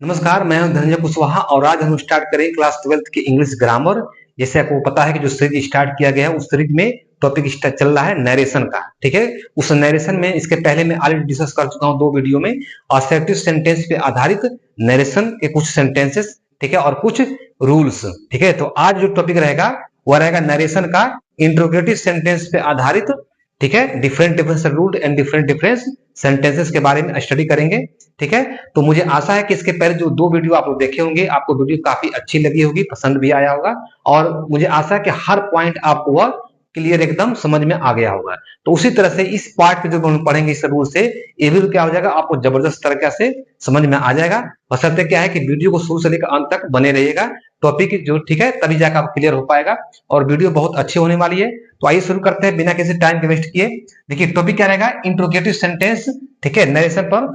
नमस्कार, मैं हूं धनंजय कुशवाहा और आज हम स्टार्ट करें क्लास 12th की इंग्लिश ग्रामर। जैसे आपको पता है कि जो सीरीज स्टार्ट किया गया है उस सीरीज में टॉपिक चल रहा है नरेशन का। ठीक है, उस नरेशन में इसके पहले मैं ऑलरेडी डिस्कस कर चुका हूं 2 वीडियो में। असर्टिव सेंटेंस पे आधारित नरेशन के कुछ सेंटेंसेस, ठीक है, और कुछ रूल्स। ठीक है, तो आज जो टॉपिक रहेगा वह रहेगा नरेशन का इंट्रोगेटिव सेंटेंस पे आधारित। ठीक है, different different rule and different different sentences के बारे में स्टडी करेंगे। ठीक है, तो मुझे आशा है कि इसके पहले जो 2 वीडियो आप लोग देखे होंगे आपको वीडियो काफी अच्छी लगी होगी, पसंद भी आया होगा और मुझे आशा है कि हर पॉइंट आपको वह क्लियर एकदम समझ में आ गया होगा। तो उसी तरह से इस पार्ट पे जो हम पढ़ेंगे इस रूल से, ये भी क्या हो जाएगा, आपको जबरदस्त तरीके से समझ में आ जाएगा। बशर्ते क्या है कि वीडियो को शुरू से लेकर अंत तक बने रहिएगा टॉपिक जो, ठीक है, तभी जाकर आप क्लियर हो पाएगा और वीडियो बहुत अच्छी होने वाली है। तो आइए शुरू करते हैं बिना किसी टाइम के वेस्ट किए। देखिए टॉपिक क्या रहेगा, इंट्रोगेटिव सेंटेंस। ठीक है, नरेशन पर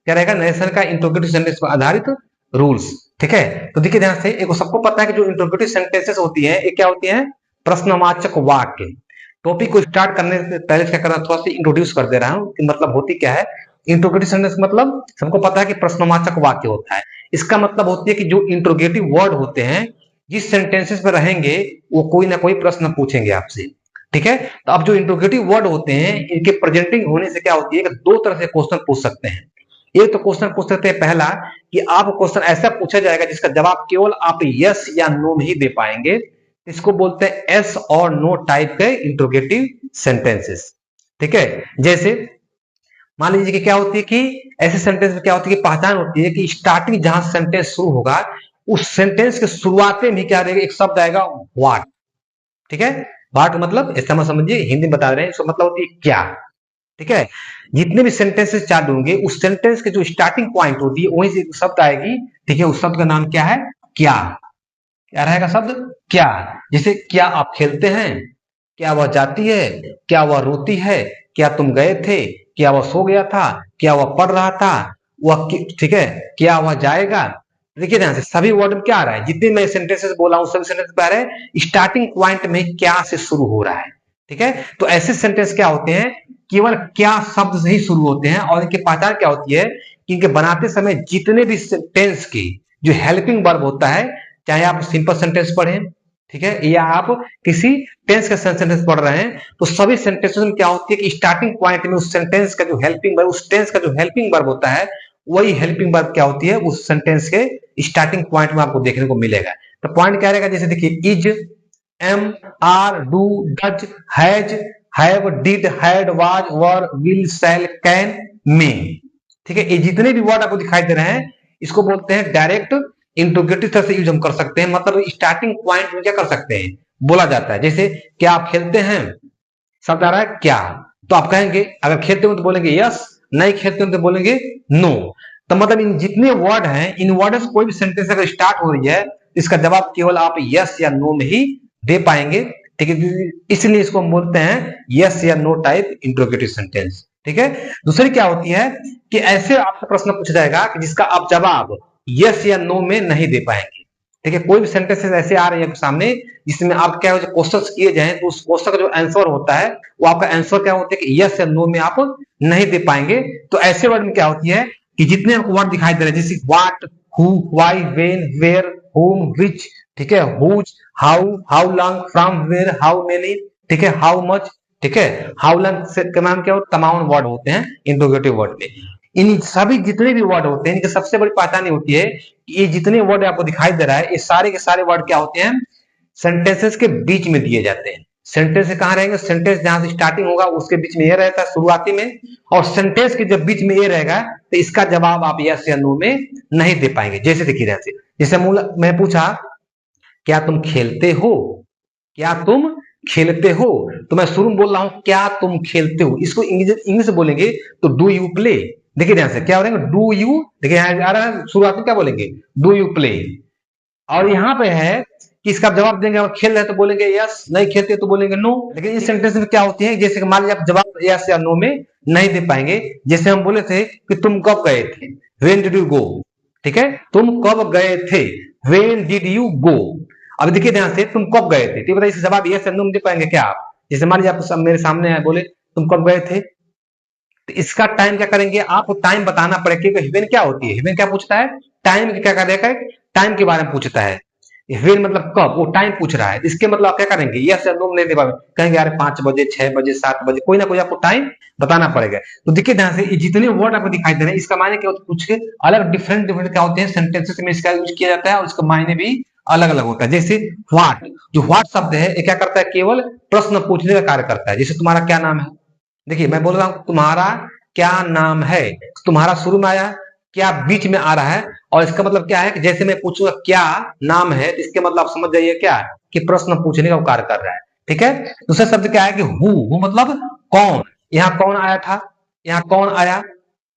क्या रहेगा, नरेशन का इंट्रोगेटिव सेंटेंस पर आधारित रूल्स। ठीक है, तो देखिए ध्यान से, एक सबको पता है कि जो इंट्रोगेटिव सेंटेंसेस होती है ये क्या होती है, प्रश्नवाचक वाक्य। टॉपिक को स्टार्ट करने से पहले क्या करना, थोड़ा सा इंट्रोड्यूस कर दे रहा हूं कि मतलब होती क्या है। इंट्रोगेटिव सेंटेंस मतलब सबको पता है कि प्रश्नवाचक वाक्य होता है। इसका मतलब होती है कि जो इंट्रोगेटिव वर्ड होते हैं जिस सेंटेंसेस में रहेंगे वो कोई ना कोई प्रश्न पूछेंगे आपसे। ठीक है, तो अब जो इंट्रोगेटिव वर्ड होते हैं इनके प्रेजेंटिंग होने से क्या होती है कि 2 तरह से क्वेश्चन पूछ सकते हैं। एक तो क्वेश्चन पूछ सकते हैं पहला, कि आप क्वेश्चन ऐसा पूछा जाएगा जिसका जवाब केवल आप यस या नो में ही दे पाएंगे। इसको बोलते हैं एस और नो टाइप के इंट्रोगेटिव सेंटेंसेस। ठीक है, जैसे मान लीजिए कि क्या होती है कि ऐसे सेंटेंस में क्या होती है कि पहचान होती है कि स्टार्टिंग जहां सेंटेंस शुरू होगा उस सेंटेंस के शुरुआत में भी क्या रहेगा, एक शब्द आएगा व्हाट। ठीक है, व्हाट मतलब ऐसा मत समझिए, हिंदी में बता रहे हैं, इसका मतलब होती है क्या। ठीक है, जितने भी सेंटेंसेस चालू होंगे उस सेंटेंस के जो स्टार्टिंग पॉइंट होती है वहीं से एक शब्द आएगी। ठीक है, उस शब्द का नाम क्या है, क्या। क्या रहेगा शब्द, क्या। जैसे क्या आप खेलते हैं, क्या वह जाती है, क्या वह रोती है, क्या तुम गए थे, क्या वह सो गया था, क्या वह पढ़ रहा था, वह ठीक है, क्या वह जाएगा। देखिए ध्यान से, सभी वर्ड में क्या आ रहा है, जितने मैं सेंटेंसेस बोला हूं सभी सेंटेंस में आ रहा है स्टार्टिंग पॉइंट में क्या से शुरू हो रहा है। ठीक है, तो ऐसे सेंटेंस क्या होते हैं, केवल क्या शब्द से ही शुरू होते हैं और इनकी पहचान क्या होती है कि इनके बनाते समय जितने भी टेंस की जो हेल्पिंग वर्ब होता है, चाहे आप सिंपल सेंटेंस पढ़ें, ठीक है, या आप किसी टेंस का सेंटेंस पढ़ रहे हैं, तो सभी सेंटेंसेस में क्या होती है कि स्टार्टिंग पॉइंट में उस सेंटेंस का जो हेल्पिंग वर्ब, उस टेंस का जो हेल्पिंग वर्ब होता है वही हेल्पिंग वर्ब क्या होती है उस सेंटेंस के स्टार्टिंग पॉइंट में आपको देखने को मिलेगा। तो पॉइंट क्या रहेगा, जैसे देखिए is, am, are, do, does, has, have, did, had, was, were, will, shall, can, may. ठीक है, ये जितने भी वर्ड आपको दिखाई दे रहे हैं इसको बोलते हैं डायरेक्ट इंट्रोगेटिव तरह से यूज हम कर सकते हैं। मतलब स्टार्टिंग पॉइंट में क्या कर सकते हैं, बोला जाता है। जैसे क्या आप खेलते हैं, शब्द आ रहा है क्या, तो आप कहेंगे अगर खेलते हो तो बोलेंगे यस, नहीं खेलते हो तो बोलेंगे नो। तो मतलब इन जितने वर्ड हैं इन वर्ड से कोई भी सेंटेंस अगर स्टार्ट हो रही है इसका जवाब केवल आप यस या नो में ही दे पाएंगे। ठीक है, इसलिए इसको हम बोलते हैं यस या नो टाइप इंट्रोगेटिव सेंटेंस। ठीक है, दूसरी क्या होती है कि ऐसे आपसे प्रश्न पूछा जाएगा कि जिसका आप जवाब यस या नो में नहीं दे पाएंगे। ठीक है, कोई भी सेंटेंसेस ऐसे आ रहे हैं सामने जिसमें आप क्या हो क्वेश्चन किए जाए तो उस क्वेश्चन का जो आंसर होता है वो आपका आंसर क्या होता है कि यस या नो में आप नहीं दे पाएंगे। तो ऐसे वर्ड में क्या होती है कि जितने आपको वर्ड दिखाई दे रहे हैं जैसे what, who, why, when, where, whom, which, ठीक है, whose, how long, from, where, how many, ठीक है, हाउ मच, ठीक है, हाउ लॉन्ग से तमाम क्या होता है, तमाम वर्ड होते हैं इंट्रोगेटिव वर्ड में। इन सभी जितने भी वर्ड होते हैं इनकी सबसे बड़ी पहचान होती है कि ये जितने वर्ड आपको दिखाई दे रहा है ये सारे के सारे वर्ड क्या होते हैं, सेंटेंसेस के बीच में दिए जाते हैं। सेंटेंस कहां रहेंगे, सेंटेंस जहां से स्टार्टिंग होगा उसके बीच में ये रहता है शुरुआती में, और सेंटेंस के जब बीच में ये रहेगा तो इसका जवाब आप यस या नो में नहीं दे पाएंगे। जैसे देखिए जैसे जैसे मैं पूछा क्या तुम खेलते हो, क्या तुम खेलते हो, तो मैं शुरू में बोल रहा हूं क्या तुम खेलते हो, इसको इंग्लिश बोलेंगे तो डू यू प्ले। देखिए ध्यान से क्या बोलेंगे, डू यू, देखिए यहां आ रहा है शुरुआत में क्या बोलेंगे, डू यू प्ले। और यहाँ पे है कि इसका जवाब देंगे, अगर खेल रहे तो बोलेंगे यस, नहीं खेलते तो बोलेंगे नो। लेकिन इस सेंटेंस में क्या होती है, जैसे मान लीजिए आप जवाब यस या नो में नहीं दे पाएंगे। जैसे हम बोले थे कि तुम कब गए थे, व्हेन डिड यू गो। ठीक है, तुम कब गए थे, व्हेन डिड यू गो। अब देखिए ध्यान से, तुम कब गए थे, तो बताइए इसका जवाब यस या नो में दे पाएंगे क्या आप। जैसे मान लीजिए आप मेरे सामने है, बोले तुम कब गए थे, तो इसका टाइम क्या करेंगे, आपको टाइम बताना पड़ेगा। क्योंकि हिवेन क्या होती है, हिवेन क्या पूछता है, टाइम क्या करेगा, टाइम के बारे में पूछता है। व्हेन मतलब कब, वो टाइम पूछ रहा है, इसके मतलब आप क्या करेंगे, यस या नो नहीं दे पाएंगे, कहेंगे यार 5 बजे 6 बजे 7 बजे, कोई ना कोई आपको टाइम बताना पड़ेगा। तो देखिए ध्यान से, जितने वर्ड आपको दिखाई दे रहे हैं इसका मायने क्या होता है, कुछ अलग डिफरेंट डिफरेंट क्या होते हैं, सेंटेंसेस में इसका यूज किया जाता है और इसका मायने भी अलग अलग होता है। जैसे व्हाट, जो व्हाट शब्द है ये क्या करता है, केवल प्रश्न पूछने का कार्य करता है। जैसे तुम्हारा क्या नाम है, देखिए मैं बोल रहा हूं तुम्हारा क्या नाम है, तुम्हारा शुरू में आया, क्या बीच में आ रहा है, और इसका मतलब क्या है कि जैसे मैं पूछूंगा क्या नाम है, तो इसके मतलब आप समझ जाइए क्या, कि प्रश्न पूछने का कार्य कर रहा है। ठीक है। दूसरा शब्द क्या है कि हु मतलब कौन, यहाँ कौन आया था, यहाँ कौन आया,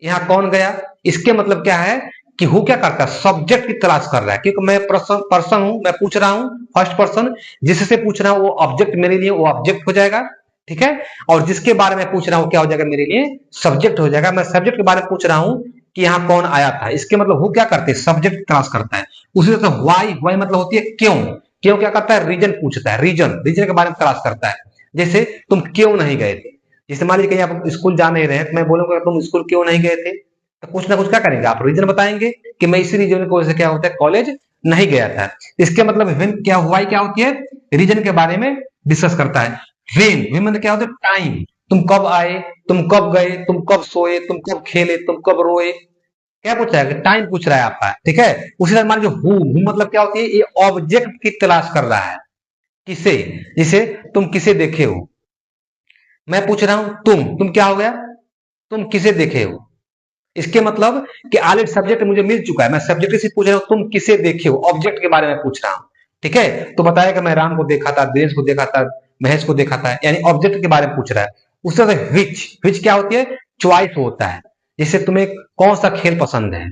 यहाँ कौन गया, इसके मतलब क्या है कि हु क्या करता है, सब्जेक्ट की तलाश कर रहा है, क्योंकि मैं पर्सन हूं, मैं पूछ रहा हूं फर्स्ट पर्सन, जिससे पूछ रहा हूं वो ऑब्जेक्ट मेरे लिए वो ऑब्जेक्ट हो जाएगा। ठीक है। और जिसके बारे में पूछ रहा हूं क्या हो जाएगा मेरे लिए, सब्जेक्ट हो जाएगा। मैं सब्जेक्ट के बारे में पूछ रहा हूं कि यहाँ कौन आया था, इसके मतलब वो क्या करते हैं, सब्जेक्ट तलाश करता है। उसी तरह से वाई, वाई मतलब होती है क्यों, क्यों क्या करता है, रीजन पूछता है, रीजन रीजन के बारे में तलाश करता है। जैसे तुम क्यों नहीं गए थे, जैसे मान लीजिए कहीं आप स्कूल जा नहीं रहे, तो मैं बोलूंगा तुम स्कूल क्यों नहीं गए थे, तो कुछ ना कुछ क्या करेंगे आप, रीजन बताएंगे कि मैं इसी रीजन की वजह से क्या होता है कॉलेज नहीं गया था। इसके मतलब व्हेन क्या हुआ, क्या होती है, रीजन के बारे में डिस्कस करता है। व्हेन मतलब क्या होता है, टाइम, तुम कब आए, तुम कब गए, तुम कब सोए, तुम कब खेले, तुम कब रोए, क्या पूछ रहा है, टाइम पूछ रहा है आपका। ठीक है। उसी तरह मान लीजिए हु मतलब क्या होती है, ये ऑब्जेक्ट की तलाश कर रहा है, किसे, जिसे तुम किसे देखे हो, मैं पूछ रहा हूं तुम क्या हो गया, तुम किसे देखे हो, इसके मतलब कि ऑलरेडी सब्जेक्ट मुझे मिल चुका है, मैं सब्जेक्ट से पूछ रहा हूं तुम किसे देखे हो, ऑब्जेक्ट के बारे में पूछ रहा हूं। ठीक है। तो बताया कि मैं राम को देखा था, दिनेश को देखा था, महेश को देखा था, यानी ऑब्जेक्ट के बारे में पूछ रहा है। उस तरह से विच क्या होती है, च्वाइस होता है। जैसे तुम्हें कौन सा खेल पसंद है,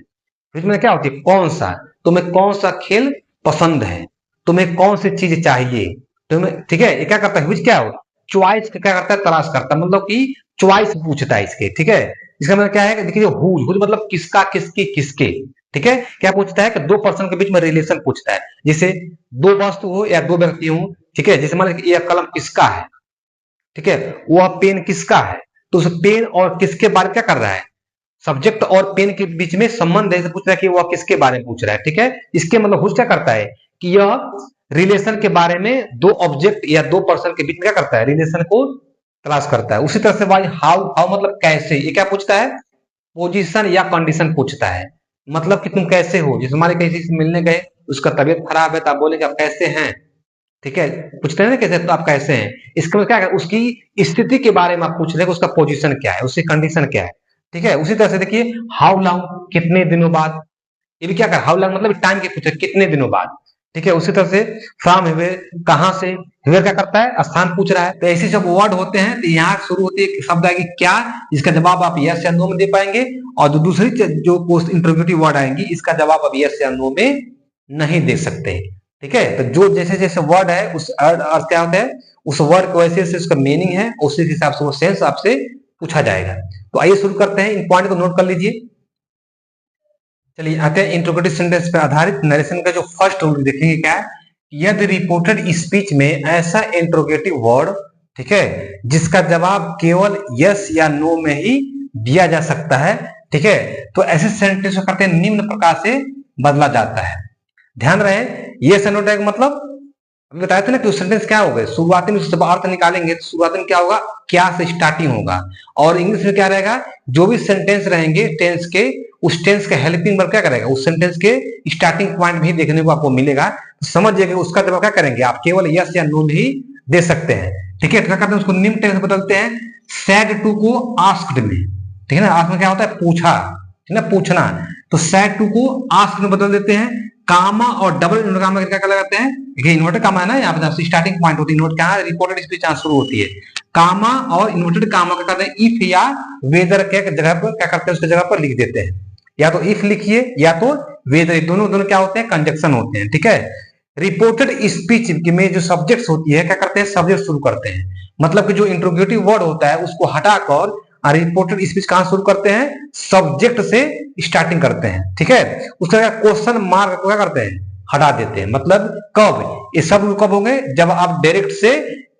विच में क्या होती है, कौन सा, तुम्हें कौन सा खेल पसंद है, तुम्हें कौन सी चीज चाहिए, तुम्हें, ठीक है, ये क्या करता है, विच क्या होगा, च्वाइस क्या करता है, तलाश करता है, मतलब कि च्वाइस पूछता है इसके। ठीक है। इसका मतलब क्या है कि देखिए हुज मतलब किसका, किसकी, किसके। ठीक है। क्या पूछता है कि दो पर्सन के बीच में रिलेशन पूछता है, जैसे दो वस्तु हो या दो व्यक्ति हो। ठीक है। जैसे मान लीजिए यह कलम किसका है, ठीक है, वह पेन किसका है, तो उस पेन और किसके बारे में क्या कर रहा है, सब्जेक्ट और पेन के बीच में संबंध है, पूछ रहा है कि वह किसके बारे में पूछ रहा है। ठीक है। इसके मतलब हुज क्या करता है कि यह रिलेशन के बारे में दो ऑब्जेक्ट या दो पर्सन के बीच में क्या करता है, रिलेशन को तलाश करता है। उसी तरह से भाई हाउ, हाउ मतलब कैसे, ये क्या पूछता है, पोजीशन या कंडीशन पूछता है, मतलब कि तुम कैसे हो, जैसे हमारे किसी से मिलने गए, उसका तबीयत खराब है तो आप बोलेंगे आप कैसे हैं। ठीक है। पूछते हैं ना कैसे, तो आप कैसे हैं, इसका मतलब क्या है, उसकी स्थिति के बारे में आप पूछ रहे हैं, उसका पोजीशन क्या है, उसकी कंडीशन क्या है। ठीक है। उसी तरह से देखिए हाउ लॉन्ग, कितने दिनों बाद, ये भी क्या कर, हाउ लॉन्ग मतलब टाइम के पूछे, कितने दिनों बाद। ठीक है। उसी तरह से फ्रॉम हुए, कहां से, हुए क्या करता है, स्थान पूछ रहा है। तो ऐसे जब वर्ड होते हैं तो यहाँ शुरू होती है शब्द आएगी क्या, जिसका जवाब आप यस या नो में दे पाएंगे, और जो दूसरी जो पोस्ट इंटरोगेटिव वर्ड आएंगी इसका जवाब आप यस या नो में नहीं दे सकते। ठीक है। तो जो जैसे जैसे वर्ड है उस अर्थ क्या होता है, उस वर्ड को वैसे से उसका मीनिंग है, उसी हिसाब से वो सेंस आपसे पूछा जाएगा। तो आइए शुरू करते हैं, इन पॉइंट को नोट कर लीजिए। चलिए आते हैं इंट्रोगेटिव सेंटेंस पर आधारित नरेशन का जो फर्स्ट रूल देखेंगे क्या है, यदि रिपोर्टेड स्पीच में ऐसा इंट्रोगेटिव वर्ड, ठीक है, जिसका जवाब केवल यस या नो में ही दिया जा सकता है, ठीक है, तो ऐसे सेंटेंस को करते हैं निम्न प्रकार से बदला जाता है। ध्यान रहे यस या नो टैग मतलब अभी बताया था ना कि सेंटेंस क्या होगा, शुरुआती में जब अर्थ निकालेंगे तो शुरुआती में क्या होगा, क्या से स्टार्टिंग होगा, और इंग्लिश में क्या रहेगा, जो भी सेंटेंस रहेंगे टेंस के, उस टेंस का हेल्पिंग वर्ब क्या करेगा, उस सेंटेंस के स्टार्टिंग पॉइंट भी देखने को आपको मिलेगा। तो समझिए उसका जवाब क्या करेंगे आप, केवल यस या नो ही दे सकते हैं। ठीक है। क्या करते हैं उसको निम्न टेंस बदलते हैं, सैड टू को आस्क्ड में। ठीक है ना, आस्क में क्या होता है, पूछा, ठीक है ना, पूछना, तो सैड टू को आस्क्ड में बदल देते हैं। कामा और डबल इन्वर्टेड कामा क्या लगाते हैं, ये इन्वर्टेड कामा है ना, यहाँ पे स्टार्टिंग पॉइंट होती है, इन्वर्ट क्या है, रिपोर्टेड स्पीच यहाँ शुरू होती है। कामा और इन्वर्टेड कामा क्या करते हैं, इफ या वेदर के जगह पर क्या करते हैं, उसके जगह पर लिख देते हैं, या तो इफ लिखिए या तो वेदर, दोनों दोनों क्या होते हैं, कंजक्शन होते हैं। ठीक है। रिपोर्टेड स्पीच में जो सब्जेक्ट होती है क्या करते हैं, सब्जेक्ट शुरू करते हैं, मतलब कि जो इंट्रोगेटिव वर्ड होता है उसको हटाकर रिपोर्टेड स्पीच कहां शुरू करते हैं, सब्जेक्ट से स्टार्टिंग करते हैं। ठीक है। उसका क्वेश्चन मार्क क्या करते हैं, हटा देते हैं, मतलब कब, ये सब कब होंगे, जब आप डायरेक्ट से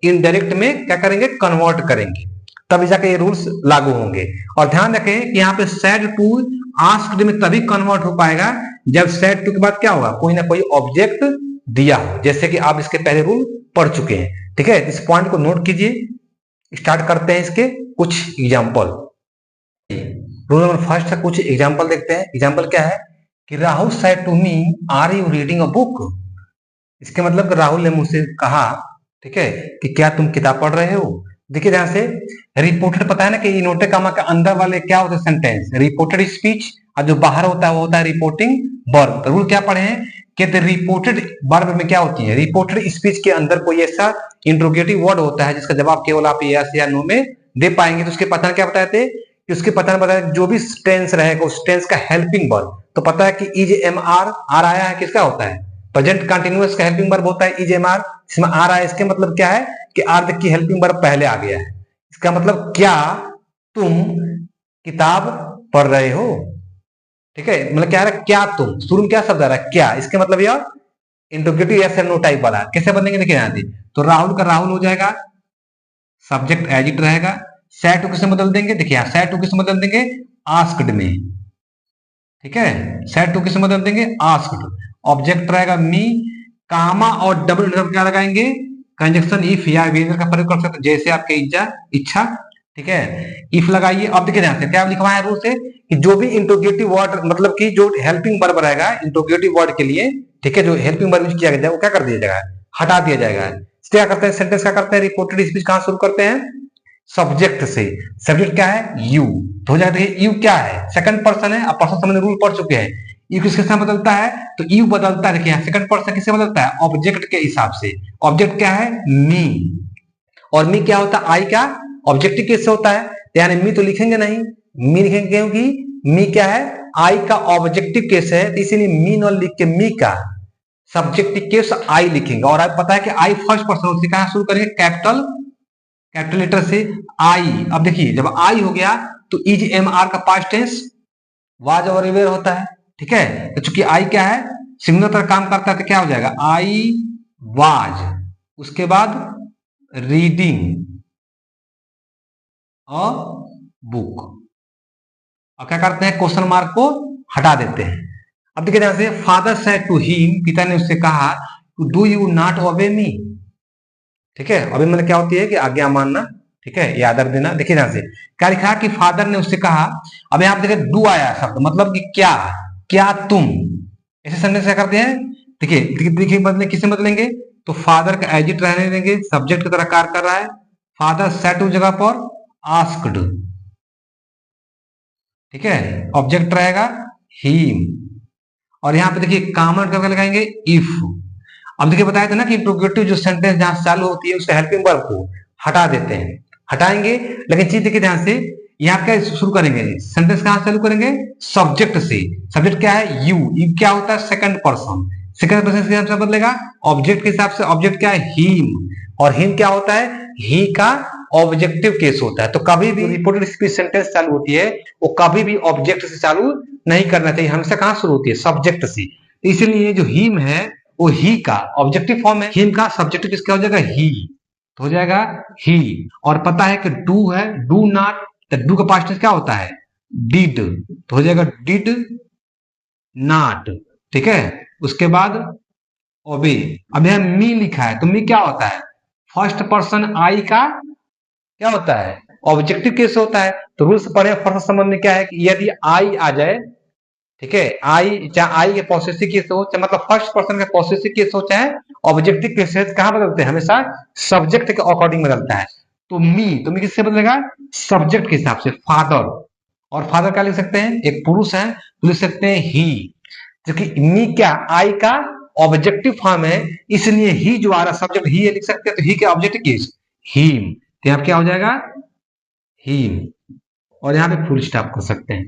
इनडायरेक्ट में क्या करेंगे, कन्वर्ट करेंगे, तब जाके ये रूल्स लागू होंगे। और ध्यान रखें कि यहाँ पे सैड टू आस्क्ड में तभी कन्वर्ट हो पाएगा जब सेड टू के बाद क्या होगा, कोई ना कोई ऑब्जेक्ट दिया हो, जैसे कि आप इसके पहले रूल पढ़ चुके हैं। ठीक है, इस पॉइंट को नोट कीजिए। स्टार्ट करते हैं इसके कुछ एग्जाम्पल। रूल नंबर फर्स्ट है, कुछ एग्जाम्पल देखते हैं। एग्जाम्पल क्या है कि Rahul said to me are you reading a book. इसके मतलब राहुल ने मुझसे कहा, ठीक है, कि क्या तुम किताब पढ़ रहे हो। देखिए ध्यान से, रिपोर्टेड पता है ना कि इनवर्टेड कॉमा के अंदर वाले क्या होते हैं सेंटेंस, रिपोर्टेड स्पीच, और जो बाहर होता है वो होता है रिपोर्टिंग वर्ब। तो रूल क्या पढ़े हैं कि रिपोर्टेड वर्ब में क्या होती है, रिपोर्टेड स्पीच के अंदर कोई ऐसा इंट्रोगेटिव वर्ड होता है जिसका जवाब केवल आप यस या नो में दे पाएंगे। तो उसके पता क्या बताए थे कि उसके पता बताया जो भी टेंस रहेगा उस टेंस का हेल्पिंग वर्ब। तो पता है कि इज एम आर आया है, किसका होता है, प्रेजेंट कंटिन्यूअस का हेल्पिंग वर्ब होता है इज एम आर, इसमें आ रहा है। इसके मतलब क्या है कि आर की हेल्पिंग वर्ब पहले आ गया है। इसका मतलब क्या तुम किताब पढ़ रहे हो। ठीक है, मतलब क्या है, क्या तुम, शुरू में क्या शब्द आ रहा है, क्या, इसके मतलब यह इंट्रोगेटिव यस नो टाइप वाला। कैसे बनेंगे देखिए यहाँ, तो राहुल का राहुल हो जाएगा, सब्जेक्ट एज इट रहेगा। सेड टू किसमें बदल देंगे, देखिए यहाँ सेड टू किसमें बदल देंगे, आस्क्ड में। ठीक है, सेड टू किसमें बदल देंगे, आस्क्ड। ऑब्जेक्ट रहेगा मी, कामा और डबल क्या लगाएंगे, कंजक्शन इफ या वेदर का प्रयोग कर सकते जैसे आपकी इच्छा। ठीक है, इफ लगाइए। अब देखिए ध्यान से क्या लिखा है रूल से कि जो भी इंट्रोगेटिव वर्ड मतलब कि जो हेल्पिंग वर्ब रहेगा इंट्रोगेटिव वर्ड के लिए, ठीक है, जो हेल्पिंग वर्ब यूज किया गया वो क्या कर दिया जाएगा, हटा दिया जाएगा। क्या करते हैं, सेंटेंस क्या करते हैं, रिपोर्टेड स्पीच कहां शुरू करते हैं, सब्जेक्ट से। सब्जेक्ट क्या है, यू। तो हो जाएगा यू क्या है, सेकंड पर्सन है। अब पर्सन समझ रूल पढ़ चुके हैं। यू किसके साथ बदलता है, तो यू बदलता है, देखिए सेकंड पर्सन किससे बदलता है, ऑब्जेक्ट के हिसाब से। ऑब्जेक्ट क्या है, मी, और मी क्या होता है, आई का ऑब्जेक्टिव कैसे होता है, यानी मी तो लिखेंगे नहीं, मी लिखेंगे क्योंकि मी क्या है, आई का ऑब्जेक्टिव केस है, इसीलिए मी न लिख के मी का सब्जेक्टिव केस आई लिखेंगे। और आप पता है कि आई फर्स्ट पर्सन उससे कहां शुरू करेंगे, कैपिटल लेटर से आई। अब देखिए जब आई हो गया तो इज एम आर का पास्ट टेंस वाज और वेर होता है। ठीक है, तो चूंकि आई क्या है, सिंगुलर पर काम करता है तो क्या हो जाएगा, आई वाज, उसके बाद रीडिंग अ बुक। और क्या करते हैं, क्वेश्चन मार्क को हटा देते हैं। अब देखिए ध्यान से, फादर सेड टू हिम, पिता ने उससे कहा, डू यू नॉट ओबे मी। ठीक है, अभी मतलब क्या होती है कि आज्ञा मानना, ठीक है, या आदर देना। देखिए ध्यान से क्या लिखा कि फादर ने उससे कहा। अब यहाँ पे देखिए डू आया शब्द, मतलब कि क्या, क्या तुम, ऐसे सेंटेंस क्या करते हैं, देखिए देखिए बदले किसे बदलेंगे, तो फादर का एज इट रहने देंगे, सब्जेक्ट की तरह कार्य कर रहा है। फादर सेड टू जगह पर आस्क्ड। ठीक है, ऑब्जेक्ट रहेगा हिम, और यहाँ पे देखिए कॉमन करके लगाएंगे इफ। अब देखिए बताया था ना कि इंट्रोगेटिव जो सेंटेंस जहां चालू होती है उसके हेल्पिंग वर्ब को हटा देते हैं, हटाएंगे। लेकिन चीज देखिए ध्यान से, यहाँ क्या शुरू करेंगे, सेंटेंस कहां चालू करेंगे, सब्जेक्ट से। सब्जेक्ट क्या है, यू, यू क्या होता है, सेकंड पर्सन। सेकंड पर्सन के हिसाब से बदलेगा, ऑब्जेक्ट के हिसाब से ऑब्जेक्ट क्या है, हिम, और हिम क्या होता है, ही का ऑब्जेक्टिव केस होता है। तो कभी भी रिपोर्टेड स्पीच सेंटेंस चालू होती है वो कभी भी ऑब्जेक्ट से चालू नहीं करना चाहिए, हमेशा कहां शुरू होती है, सब्जेक्ट से। इसलिए जो हिम है वो ही का ऑब्जेक्टिव फॉर्म है, हिम का सब्जेक्टिव किसका हो जाएगा, ही, तो हो जाएगा ही। और पता है कि डू है, डू नॉट, तो डू का पास्ट टेंस क्या होता है, डिड, तो हो जाएगा डिड नॉट। ठीक है, उसके बाद ओबे। अब यहां मी लिखा है तो मी क्या होता है, फर्स्ट पर्सन आई का क्या होता है, ऑब्जेक्टिव केस होता है। तो रूल्स पढ़े फर्स्ट संबंध में क्या है कि यदि आई आ जाए, ठीक है, आई चाहे आई के पॉसेसिव केस हो, चाहे मतलब फर्स्ट पर्सन का पॉसेसिव केस हो, चाहे ऑब्जेक्टिव केस है, कहां बदलते हैं, हमेशा सब्जेक्ट के अकॉर्डिंग बदलता है। तो मी किससे बदलेगा, सब्जेक्ट के हिसाब से, फादर। और फादर क्या लिख सकते हैं, एक पुरुष है तो लिख सकते हैं ही, क्योंकि मी क्या, आई का ऑब्जेक्टिव फॉर्म है, इसलिए ही जो आ रहा सब्जेक्ट ही है लिख सकते हैं, तो ही के ऑब्जेक्टिव केस हिम, तो यहाँ क्या हो जाएगा, हिम। और यहाँ पे फुल स्टॉप कर सकते हैं।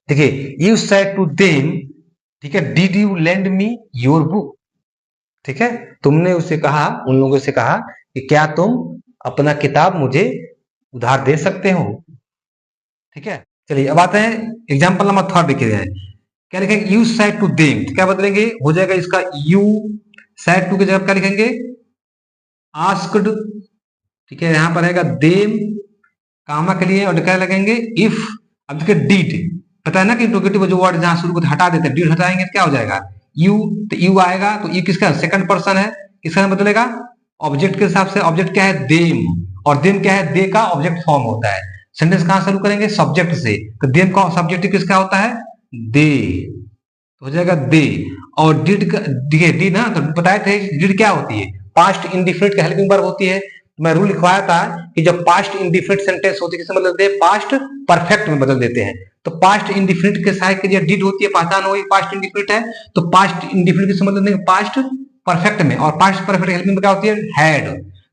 देखिए यू सेड टू देम, ठीक है, did you lend me your book. ठीक है, तुमने उससे कहा, उन लोगों से कहा कि क्या तुम अपना किताब मुझे उधार दे सकते हो। ठीक है, चलिए अब आते हैं एग्जाम्पल नंबर थर्ड लिखे हैं। क्या लिखेंगे, यू सेड टू देम, क्या बदलेंगे, हो जाएगा इसका यू, सेड टू की जगह क्या लिखेंगे, आस्क्ड। ठीक है, यहां पर रहेगा देम, कामा के लिए, और क्या लगेंगे इफ। अब देखिए डिड, पता है ना कि इंट्रोगेटिव जो वर्ड जहां शुरू को हटा देते हैं, डिड हटाएंगे तो क्या हो जाएगा, यू, तो यू आएगा, तो यू किसका सेकंड पर्सन है, किसका बदलेगा, ऑब्जेक्ट के हिसाब से। ऑब्जेक्ट क्या है, देम, और देम क्या है, दे का ऑब्जेक्ट फॉर्म होता है। सेंटेंस कहां शुरू करेंगे, सब्जेक्ट से, तो देम का सब्जेक्ट किसका होता है, दे, तो हो जाएगा दे। और डिड का, डी ना, तो बताए थे डिड क्या होती है, पास्ट इंडिफिनिट का हेल्पिंग वर्ब होती है। मैं रूल लिखवाया था कि जब पास्ट इंडिफिनिट सेंटेंस होती है किसमें बदल देते हैं, पास्ट परफेक्ट में बदल देते हैं। तो पास्ट इंडिफिनिट के सहायक के लिए डिड होती है, पहचान होगी पास्ट इंडिफिनिट है, तो पास्ट इंडिफिनिट किसमें बदल देंगे, पास्ट परफेक्ट में। और पास्ट परफेक्ट हेल्पिंग क्या होती है, हैड।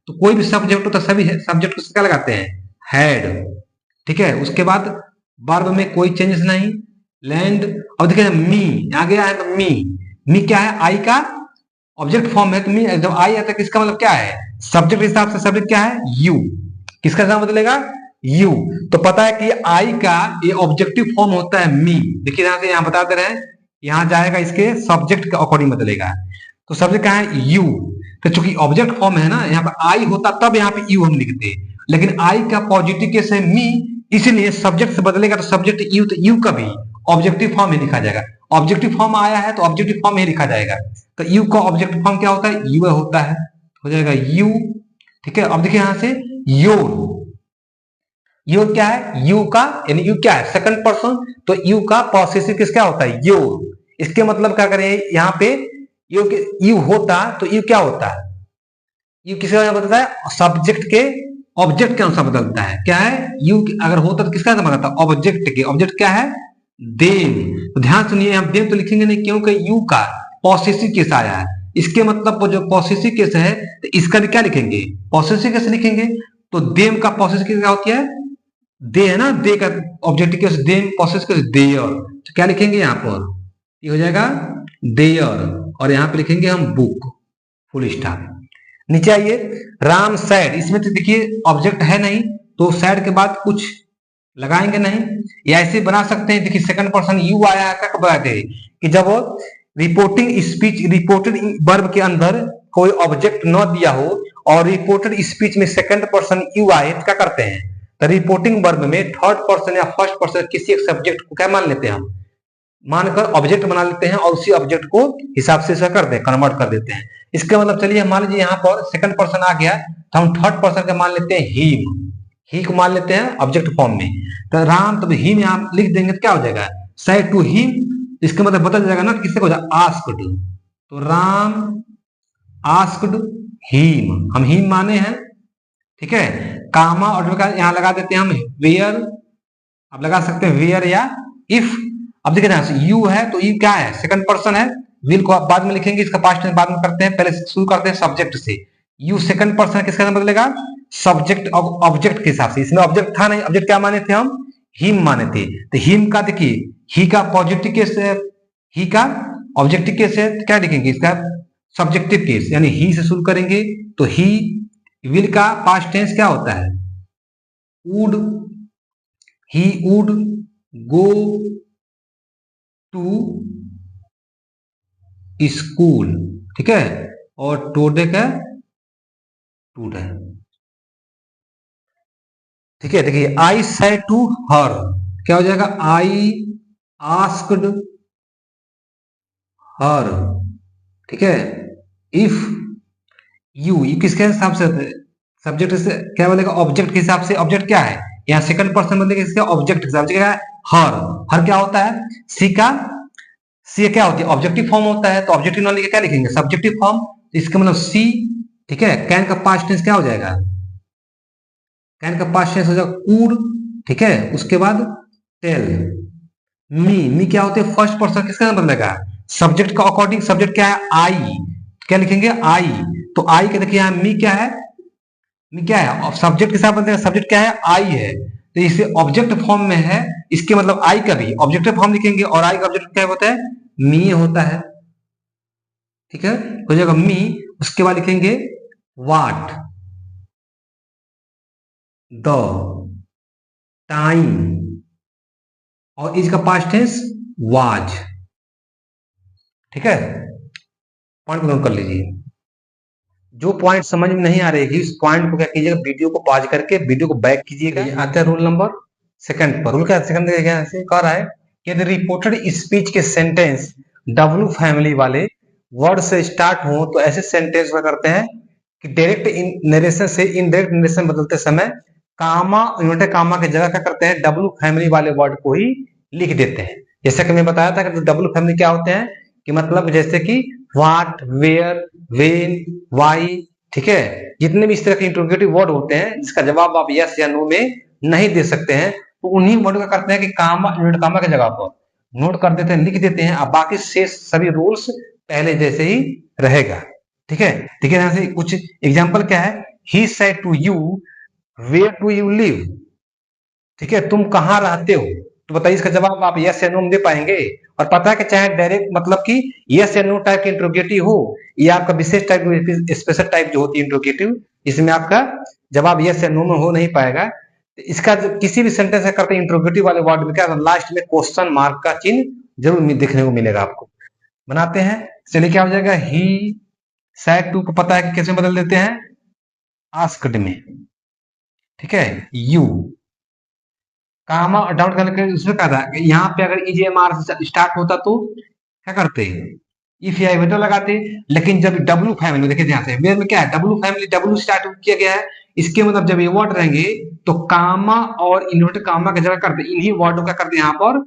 तो कोई भी सब्जेक्ट होता है, सभी सब्जेक्ट को क्या लगाते हैं, हैड, ठीक है। उसके बाद वर्ब में कोई चेंजेस नहीं, लैंड। अब देखिए मी आ गया है, तो मी क्या है, आई का ऑब्जेक्ट फॉर्म है, तो मी जब आई आता है किसका मतलब क्या है, सब्जेक्ट के हिसाब से सब्जेक्ट क्या है, यू, किसका नाम बदलेगा, यू। तो पता है कि आई का ये ऑब्जेक्टिव फॉर्म होता है मी। देखिए यहां से यहां बता दे रहे हैं, यहां जाएगा इसके सब्जेक्ट के अकॉर्डिंग बदलेगा। तो सब्जेक्ट क्या है, यू। तो चूंकि ऑब्जेक्ट फॉर्म है ना, यहाँ पे आई होता तब यहाँ पे यू हम लिखते, लेकिन आई का पॉजिटिव केस है मी, इसलिए सब्जेक्ट से बदलेगा तो सब्जेक्ट यू, तो यू का भी ऑब्जेक्टिव फॉर्म ही लिखा जाएगा। ऑब्जेक्टिव फॉर्म आया है तो ऑब्जेक्टिव फॉर्म ही लिखा जाएगा। तो यू का ऑब्जेक्टिव फॉर्म क्या होता है, यू होता है, हो जाएगा यू, ठीक है। अब देखिए यहां से योर, योर क्या है, यू का, यानी यू क्या है, सेकंड पर्सन, तो यू का पॉसेसिव किस क्या होता है, योर। इसके मतलब क्या करें, यहाँ पे यू होता तो यू क्या होता है, यू किसका बदलता है, सब्जेक्ट के ऑब्जेक्ट के अनुसार बदलता है। क्या है, यू अगर होता तो किसका बदलता है, ऑब्जेक्ट के। ऑब्जेक्ट क्या है, देम। तो ध्यान सुनिए, हम देम तो लिखेंगे नहीं, क्योंकि यू का पॉसेसिव केस आया है। इसके मतलब वो जो पॉसेसिव केस है, तो इसका भी क्या लिखेंगे, पॉसेसिव केस लिखेंगे। तो देम का पॉसेसिव केस क्या होती है, दे है ना, दे का objective case them, possessive case their. तो क्या लिखेंगे यहाँ पर, ये हो जाएगा देयर, और यहाँ पे लिखेंगे हम बुक, फुल स्टॉप। नीचे आइए, राम सैड, इसमें तो देखिए ऑब्जेक्ट है नहीं, तो सैड के बाद कुछ लगाएंगे नहीं, या ऐसे बना सकते हैं। देखिए सेकंड पर्सन यू आया है, क्या बताते हैं कि जब रिपोर्टिंग स्पीच, रिपोर्टेड वर्ब के अंदर कोई ऑब्जेक्ट न दिया हो और रिपोर्टेड स्पीच में सेकंड पर्सन यू आए, तो क्या करते हैं, तो रिपोर्टिंग वर्ब में थर्ड पर्सन या फर्स्ट पर्सन किसी एक सब्जेक्ट को क्या मान लेते हैं, हम मानकर ऑब्जेक्ट बना लेते हैं, और उसी ऑब्जेक्ट को हिसाब से इसका कर दे, कन्वर्ट कर देते हैं। इसका मतलब चलिए मान लीजिए यहाँ पर सेकंड पर्सन आ गया, तो हम थर्ड पर्सन का मान लेते हैं हिम, ही को मान लेते हैं ऑब्जेक्ट फॉर्म में। तो राम, तो हिम यहाँ लिख देंगे तो क्या हो जाएगा, सेड टू हिम, इसका मतलब बदल जाएगा ना, किससे हो जाएगा, आस्क्ड। तो राम आस्क्ड हिम, हम हिम माने हैं, ठीक है। कामा और यहाँ लगा देते हैं हम वेयर, अब लगा सकते हैं वेयर या इफ। अब देखिए ना, यू है तो यू क्या है, सेकंड पर्सन है, विल को आप बाद में लिखेंगे, इसका पास्ट बाद में करते हैं, पहले शुरू करते हैं सब्जेक्ट से। यू सेकंड पर्सन किसका नाम बदलेगा, सब्जेक्ट ऑब्जेक्ट के हिसाब से। इसमें ऑब्जेक्ट था नहीं, ऑब्जेक्ट क्या माने थे हम, हिम माने थे। तो हिम का देखिए, ही का पॉजिटिव केस है, ही का ऑब्जेक्टिव केस है, तो क्या लिखेंगे, इसका सब्जेक्टिव केस, यानी ही से शुरू करेंगे। तो ही, विल का पास्ट टेंस क्या होता है, would, he would go to school, ठीक है। और टोडे का टूड है, ठीक है। देखिए आई सेड टू हर, क्या हो जाएगा, आई आस्क्ड हर, ठीक है। इफ यू, किसके हिसाब से, सब्जेक्ट से क्या बोलेगा, ऑब्जेक्ट के हिसाब से। ऑब्जेक्ट क्या है, यहाँ सेकंड पर्सन बोलेगा, इसका ऑब्जेक्ट के हिसाब से क्या है, हर। हर क्या होता है, सी का, सी क्या होती है, ऑब्जेक्टिव फॉर्म होता है, तो ऑब्जेक्टिव नॉन लिखे क्या लिखेंगे, सब्जेक्टिव फॉर्म। इसका मतलब सी, ठीक है। कैन का पास्ट टेंस क्या हो जाएगा, कैन का पास्ट टेंस हो जाएगा कूड, ठीक है। उसके बाद टेल, मी क्या होते हैं, फर्स्ट पर्सन, किसका नाम बदलेगा, सब्जेक्ट का अकॉर्डिंग। सब्जेक्ट क्या है, आई, क्या लिखेंगे, आई। तो आई के देखिए यहाँ मी क्या है, मी क्या है, सब्जेक्ट के साथ बदलेगा, सब्जेक्ट क्या है, आई है, तो इसे ऑब्जेक्ट फॉर्म में है, इसके मतलब आई का भी ऑब्जेक्टिव फॉर्म लिखेंगे, और आई का ऑब्जेक्ट क्या होता है, मी होता है, ठीक है। हो जाएगा मी। उसके बाद लिखेंगे वाट, द टाइम, और इसका पास्ट टेंस वाज, ठीक है। पॉइंट नोट कर लीजिए, जो पॉइंट समझ में नहीं आ रही उस पॉइंट को क्या कीजिएगा, वीडियो को पॉज करके वीडियो को बैक कीजिएगा। आते हैं रूल नंबर सेकंड पर। रूल क्या सेकंड कह रहा है, यदि रिपोर्टेड स्पीच के सेंटेंस डब्ल्यू फैमिली वाले वर्ड से स्टार्ट हो तो ऐसे सेंटेंस में करते हैं कि डायरेक्ट नरेशन से इनडायरेक्ट नरेशन बदलते समय कामा इन्वर्टेड कामा की जगह क्या करते हैं, डब्ल्यू फैमिली वाले वर्ड को ही लिख देते हैं। जैसे कि मैं बताया था कि डब्ल्यू फैमिली क्या होते हैं कि मतलब जैसे कि व्हाट, वेयर, वेन, वाई, ठीक है, जितने भी इस तरह के इंट्रोगेटिव वर्ड होते हैं जिसका जवाब आप यस या नो में नहीं दे सकते हैं, तो उन्हीं वर्ड का करते हैं कि कामा इन्वर्टेड कामा की जगह पर नोट कर देते हैं, लिख देते हैं। अब बाकी शेष सभी रूल्स पहले जैसे ही रहेगा। ठीक है, देखिए यहां से कुछ एग्जांपल क्या है। He said to you where do you live, ठीक है, तुम कहाँ रहते हो, तो बताइए इसका जवाब आप यस या नो में दे पाएंगे। और पता है कि चाहे डायरेक्ट मतलब कि यस या नो टाइप की इंट्रोगेटिव हो या आपका विशेष टाइप स्पेशल टाइप जो होती है इंट्रोगेटिव, इसमें आपका जवाब यस या नो में हो नहीं पाएगा। इसका किसी भी सेंटेंस में करते इंट्रोगेटिव वाले वर्ड में क्या लास्ट में क्वेश्चन मार्क का चिन्ह जरूर देखने को मिलेगा आपको। बनाते हैं, चलिए क्या हो जाएगा, ही सैड टू को पता है कि कैसे बदल देते हैं, आस्क्ड में, ठीक है, यू कामा डाउन करके उसमें क्या था, यहाँ पे अगर ईजेएमआर से स्टार्ट होता तो क्या करते, इफ या इवेंटर लगाते। लेकिन जब डब्ल्यू फैमिली देखिए ध्यान से, मेरे में क्या है, डब्ल्यू फैमिली डब्ल्यू स्टार्ट किया गया है, इसके मतलब जब ये वर्ड रहेंगे तो कामा और इन्वर्टेड कामा की जगह करते इन्हीं वर्डों का करते यहाँ पर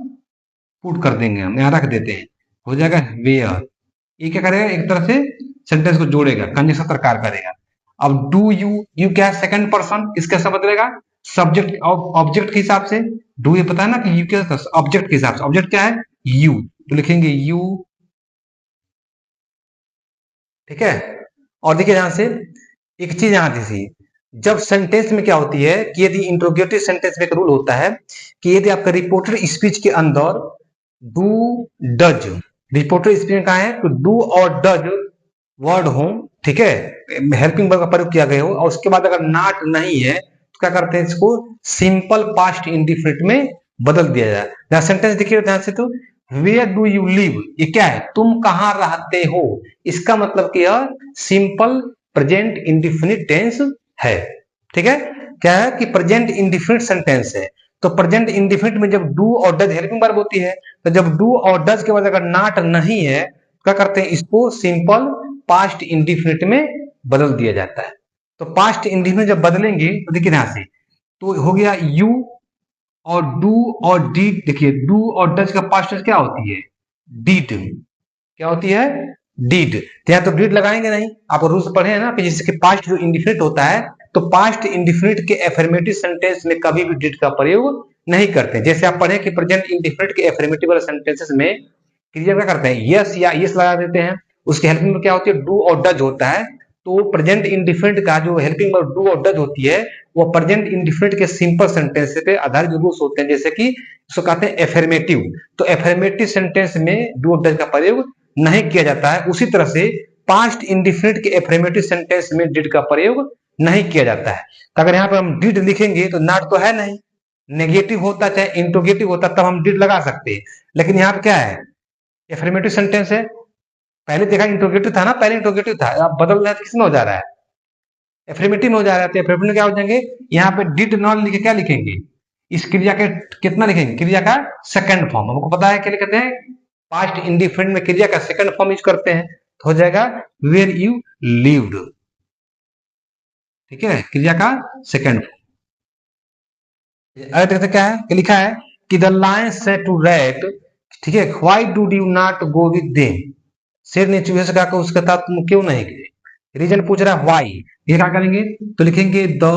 पुट कर देंगे, हम यहाँ रख देते हैं, हो जाएगा वेयर। ये क्या करेगा, एक तरह से सेंटेंस को जोड़ेगा, कंजक्शन प्रकार करेगा। अब डू यू, यू क्या है, सेकंड पर्सन, इसका सब बदलेगा सब्जेक्ट ऑब्जेक्ट के हिसाब से। डू ये पता है ना कि यू क्या ऑब्जेक्ट के हिसाब से, ऑब्जेक्ट क्या है यू, तो लिखेंगे यू, ठीक है। और देखिए यहां से एक चीज यहां थी, जब सेंटेंस में क्या होती है कि यदि इंट्रोगेटिव सेंटेंस में एक रूल होता है कि यदि आपका रिपोर्टेड स्पीच के अंदर डू डज, रिपोर्टेड स्पीच में कहा है तो डू और डज वर्ड हो, ठीक है, हेल्पिंग वर्ब का प्रयोग किया गया हो, और उसके बाद अगर नॉट नहीं है तो क्या करते हैं, इसको सिंपल पास्ट इंडिफिनिट में बदल दिया जाए। सेंटेंस देखिए ध्यान से, तो वेयर डू यू लिव, ये क्या है, तुम कहां रहते हो, इसका मतलब कि यह सिंपल प्रेजेंट इंडिफिनिट टेंस है, ठीक है। क्या है कि प्रेजेंट इंडिफिनिट सेंटेंस है, तो प्रेजेंट इंडिफिनिट में जब डू और डज हेल्पिंग वर्ब होती है, तो जब डू और डज के बाद अगर नॉट नहीं है क्या करते हैं, इसको सिंपल पास्ट इंडिफिनिट में बदल दिया जाता है। तो पास्ट इंडिफिनिट जब बदलेंगे तो देखिए यहां से, तो हो गया यू और डू और डीड, देखिए डू और डज का पास्ट टेंस क्या होती है, डीड, क्या होती है, डीड। तो यहाँ तो डीड लगाएंगे नहीं, आप रूल्स पढ़े हैं ना कि जिसके पास्ट जो इंडिफिनिट होता है तो पास्ट इंडिफिनिट के एफर्मेटिव सेंटेंस में कभी भी डीड का प्रयोग नहीं करते। जैसे आप पढ़े कि प्रेजेंट इंडिफिनिट के एफर्मेटिव वाले सेंटेंसेस में क्रिया क्या करते हैं, यस या यस लगा देते हैं, उसके हेल्पिंग में क्या होती है, डू और डज होता है। तो प्रेजेंट इंडिफिनिट का जो हेल्पिंग वर्ब डू और डज होती है वो प्रेजेंट इंडिफिनिट के सिंपल सेंटेंस पे आधारित रूल्स होते हैं, जैसे कि उसको कहते हैं एफर्मेटिव। तो एफर्मेटिव सेंटेंस में डू और डज का प्रयोग नहीं किया जाता है। उसी तरह से पास्ट इंडिफिनिट के एफर्मेटिव सेंटेंस में डिड का प्रयोग नहीं किया जाता है। तो अगर यहाँ पर हम डिड लिखेंगे तो नॉट तो है नहीं, नेगेटिव होता चाहे इंट्रोगेटिव होता तब हम डिड लगा सकते हैं, लेकिन यहाँ पर क्या है, एफर्मेटिव सेंटेंस है। पहले देखा इंट्रोगेटिव था ना, पहले इंट्रोगेटिव था, अब बदल रहा है, किसमें हो जा रहा है, एफर्मेटिव में हो जा रहा है। तो एफर्मेटिव में क्या हो जाएंगे, यहाँ पे डिड नॉट लिखे क्या लिखेंगे, इस क्रिया के कितना लिखेंगे, क्रिया का सेकंड फॉर्म, हमको पता है क्या लिखते हैं, पास्ट इंडिफिनिट में क्रिया का सेकंड फॉर्म यूज करते हैं, तो हो जाएगा वेयर यू लिव्ड, ठीक है, क्रिया का सेकंड फॉर्म। देखते क्या है, क्या लिखा है कि the lion said to rat, ठीक है, why do you not go with them, शेर ने चूहे से कहा उसके साथ तुम क्यों नहीं गए, रीजन पूछ रहा है व्हाई, ये क्या करेंगे, तो लिखेंगे द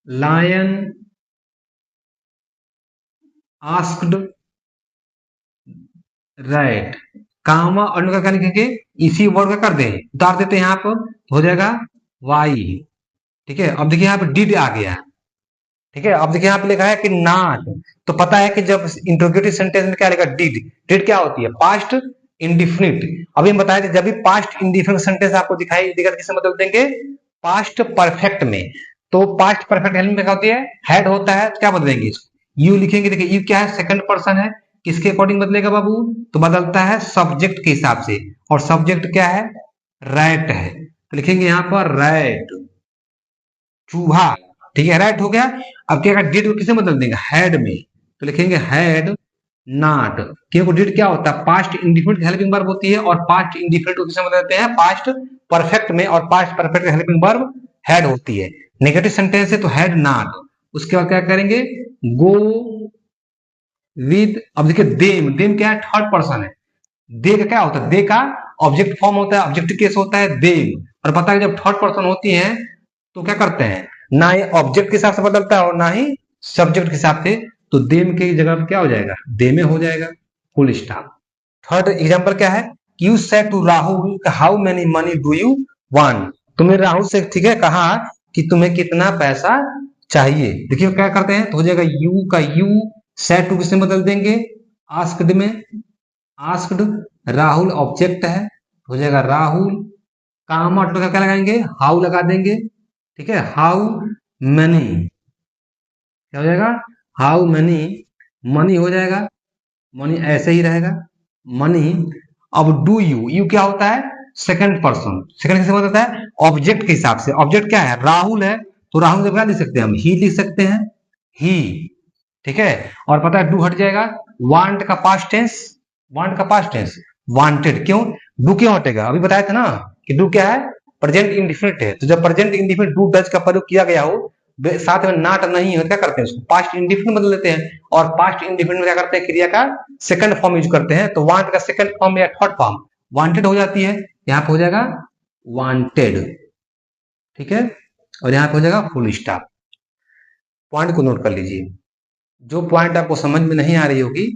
लायन आस्क्ड रैट, कामा और इनका क्या लिखेंगे, इसी वर्ड का कर दें, उतार देते हैं यहाँ पर, हो जाएगा वाई, ठीक है। अब देखिए यहाँ पे डिड आ गया, ठीक है। अब देखिए यहाँ पे लिखा है कि नॉट, तो पता है कि जब इंट्रोगेटिव सेंटेंस में क्या लिखा, डिड, डिड क्या होती है, पास्ट इंडिफिनिट। अभी हम बताया कि जब भी पास्ट इंडिफिनिट सेंटेंस आपको दिखाई देगा किससे बदल देंगे, पास्ट परफेक्ट में। तो पास्ट परफेक्ट हेल्प में क्या होती है, हैड होता है, तो क्या बदलेंगे इसको, यू लिखेंगे। देखिए यू क्या है, सेकंड पर्सन है, किसके अकॉर्डिंग बदलेगा बाबू, तो बदलता है सब्जेक्ट के हिसाब से, और सब्जेक्ट क्या है, रैट है, तो लिखेंगे यहाँ पर रैट, चूहा, ठीक है, रैट हो गया। अब क्या डिड को किसे बदल देंगे, हैड में, तो लिखेंगे हैड नॉट, क्योंकि डिड क्या होता है, पास्ट इंडिफिनिट हेल्पिंग वर्ब होती है, और पास्ट इंडिफिनिट को किसमें बदलते हैं, पास्ट परफेक्ट में, और past perfect helping verb had होती है। नेगेटिव सेंटेंस है तो हैड नॉट। उसके बाद क्या करेंगे, गो विद, अब देखिए देम, देम क्या है, थर्ड पर्सन है। दे का क्या होता है, दे का ऑब्जेक्ट फॉर्म होता है, ऑब्जेक्ट केस होता है देम, और पता है जब थर्ड पर्सन होती है तो क्या करते हैं, ना ये ऑब्जेक्ट के हिसाब से बदलता है और ना ही सब्जेक्ट के हिसाब से, तो देम की जगह पे क्या हो जाएगा, दे में हो जाएगा, फुल स्टॉप। थर्ड एग्जांपल क्या है, you said to Rahul how many money do you want, तुमने राहुल से ठीक है कहा कि तुम्हें कितना पैसा चाहिए। देखिए क्या करते हैं, तो हो जाएगा यू का यू, सेड टू किसमें बदल देंगे, आस्क्ड में, आस्क्ड, राहुल ऑब्जेक्ट है, हो जाएगा राहुल, कामा ऑटो का क्या लगाएंगे, हाउ लगा देंगे, ठीक है, हाउ मनी, क्या हो जाएगा, हाउ मनी, मनी हो जाएगा, मनी ऐसे ही रहेगा, मनी। अब डू यू, यू क्या होता है, सेकंड पर्सन, सेकंड किससे होता है, ऑब्जेक्ट के हिसाब से, ऑब्जेक्ट क्या है, राहुल है, तो राहुल से क्या लिख सकते हैं हम, ही लिख सकते हैं, ही, ठीक है। और पता है डू हट जाएगा, वांट का पास्ट टेंस, वांट का पास्ट टेंस वांटेड, क्यों, डू क्यों हटेगा, अभी बताया था ना कि डू क्या है, प्रेजेंट इंडिफिनिट है, तो जब प्रेजेंट इंडिफिनिट डू डज का प्रयोग किया गया हो, साथ में नॉट नहीं हो, क्या करते हैं उसको पास्ट इंडिफिनिट बदल देते हैं, और पास्ट इंडिफिनिट में क्या करते हैं, क्रिया का सेकंड फॉर्म यूज करते हैं, तो वांट का सेकंड फॉर्म या थर्ड फॉर्म वांटेड हो जाती है, यहाँ पे हो जाएगा वांटेड, ठीक है, और यहाँ पे हो जाएगा फुल स्टॉप। पॉइंट को नोट कर लीजिए, जो पॉइंट आपको समझ में नहीं आ रही होगी,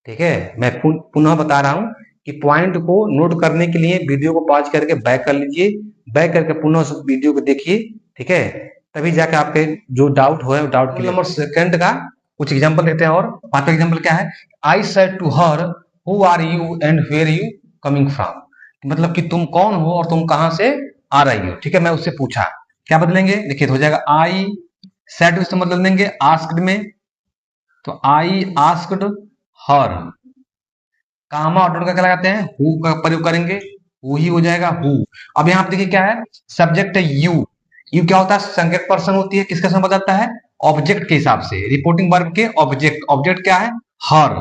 ठीक है, मैं पुनः बता रहा हूं कि पॉइंट को नोट करने के लिए वीडियो को पॉज करके बैक कर लीजिए, बैक करके पुनः उस वीडियो को देखिए, ठीक है, तभी जाके आपके जो डाउट हो डाउट के नंबर सेकंड का कुछ एग्जांपल लेते हैं। और पांचवा एग्जांपल क्या है, I said to her who are you and where you coming from, मतलब कि तुम कौन हो और तुम कहां से आ रही हो, ठीक है, मैं उससे पूछा, क्या बदलेंगे, देखिए तो हो जाएगा आई सेड, उससे बदल देंगे आस्क्ड में, तो I asked her, comma order का क्या लगाते हैं, हु का प्रयोग करेंगे, हु ही हो जाएगा हु। अब यहाँ पे देखिए क्या है, सब्जेक्ट है यू, यू क्या होता है, संज्ञक पर्सन होती है, किसके साथ बदलता है, ऑब्जेक्ट के हिसाब से, रिपोर्टिंग वर्ब के ऑब्जेक्ट, ऑब्जेक्ट क्या है, हर,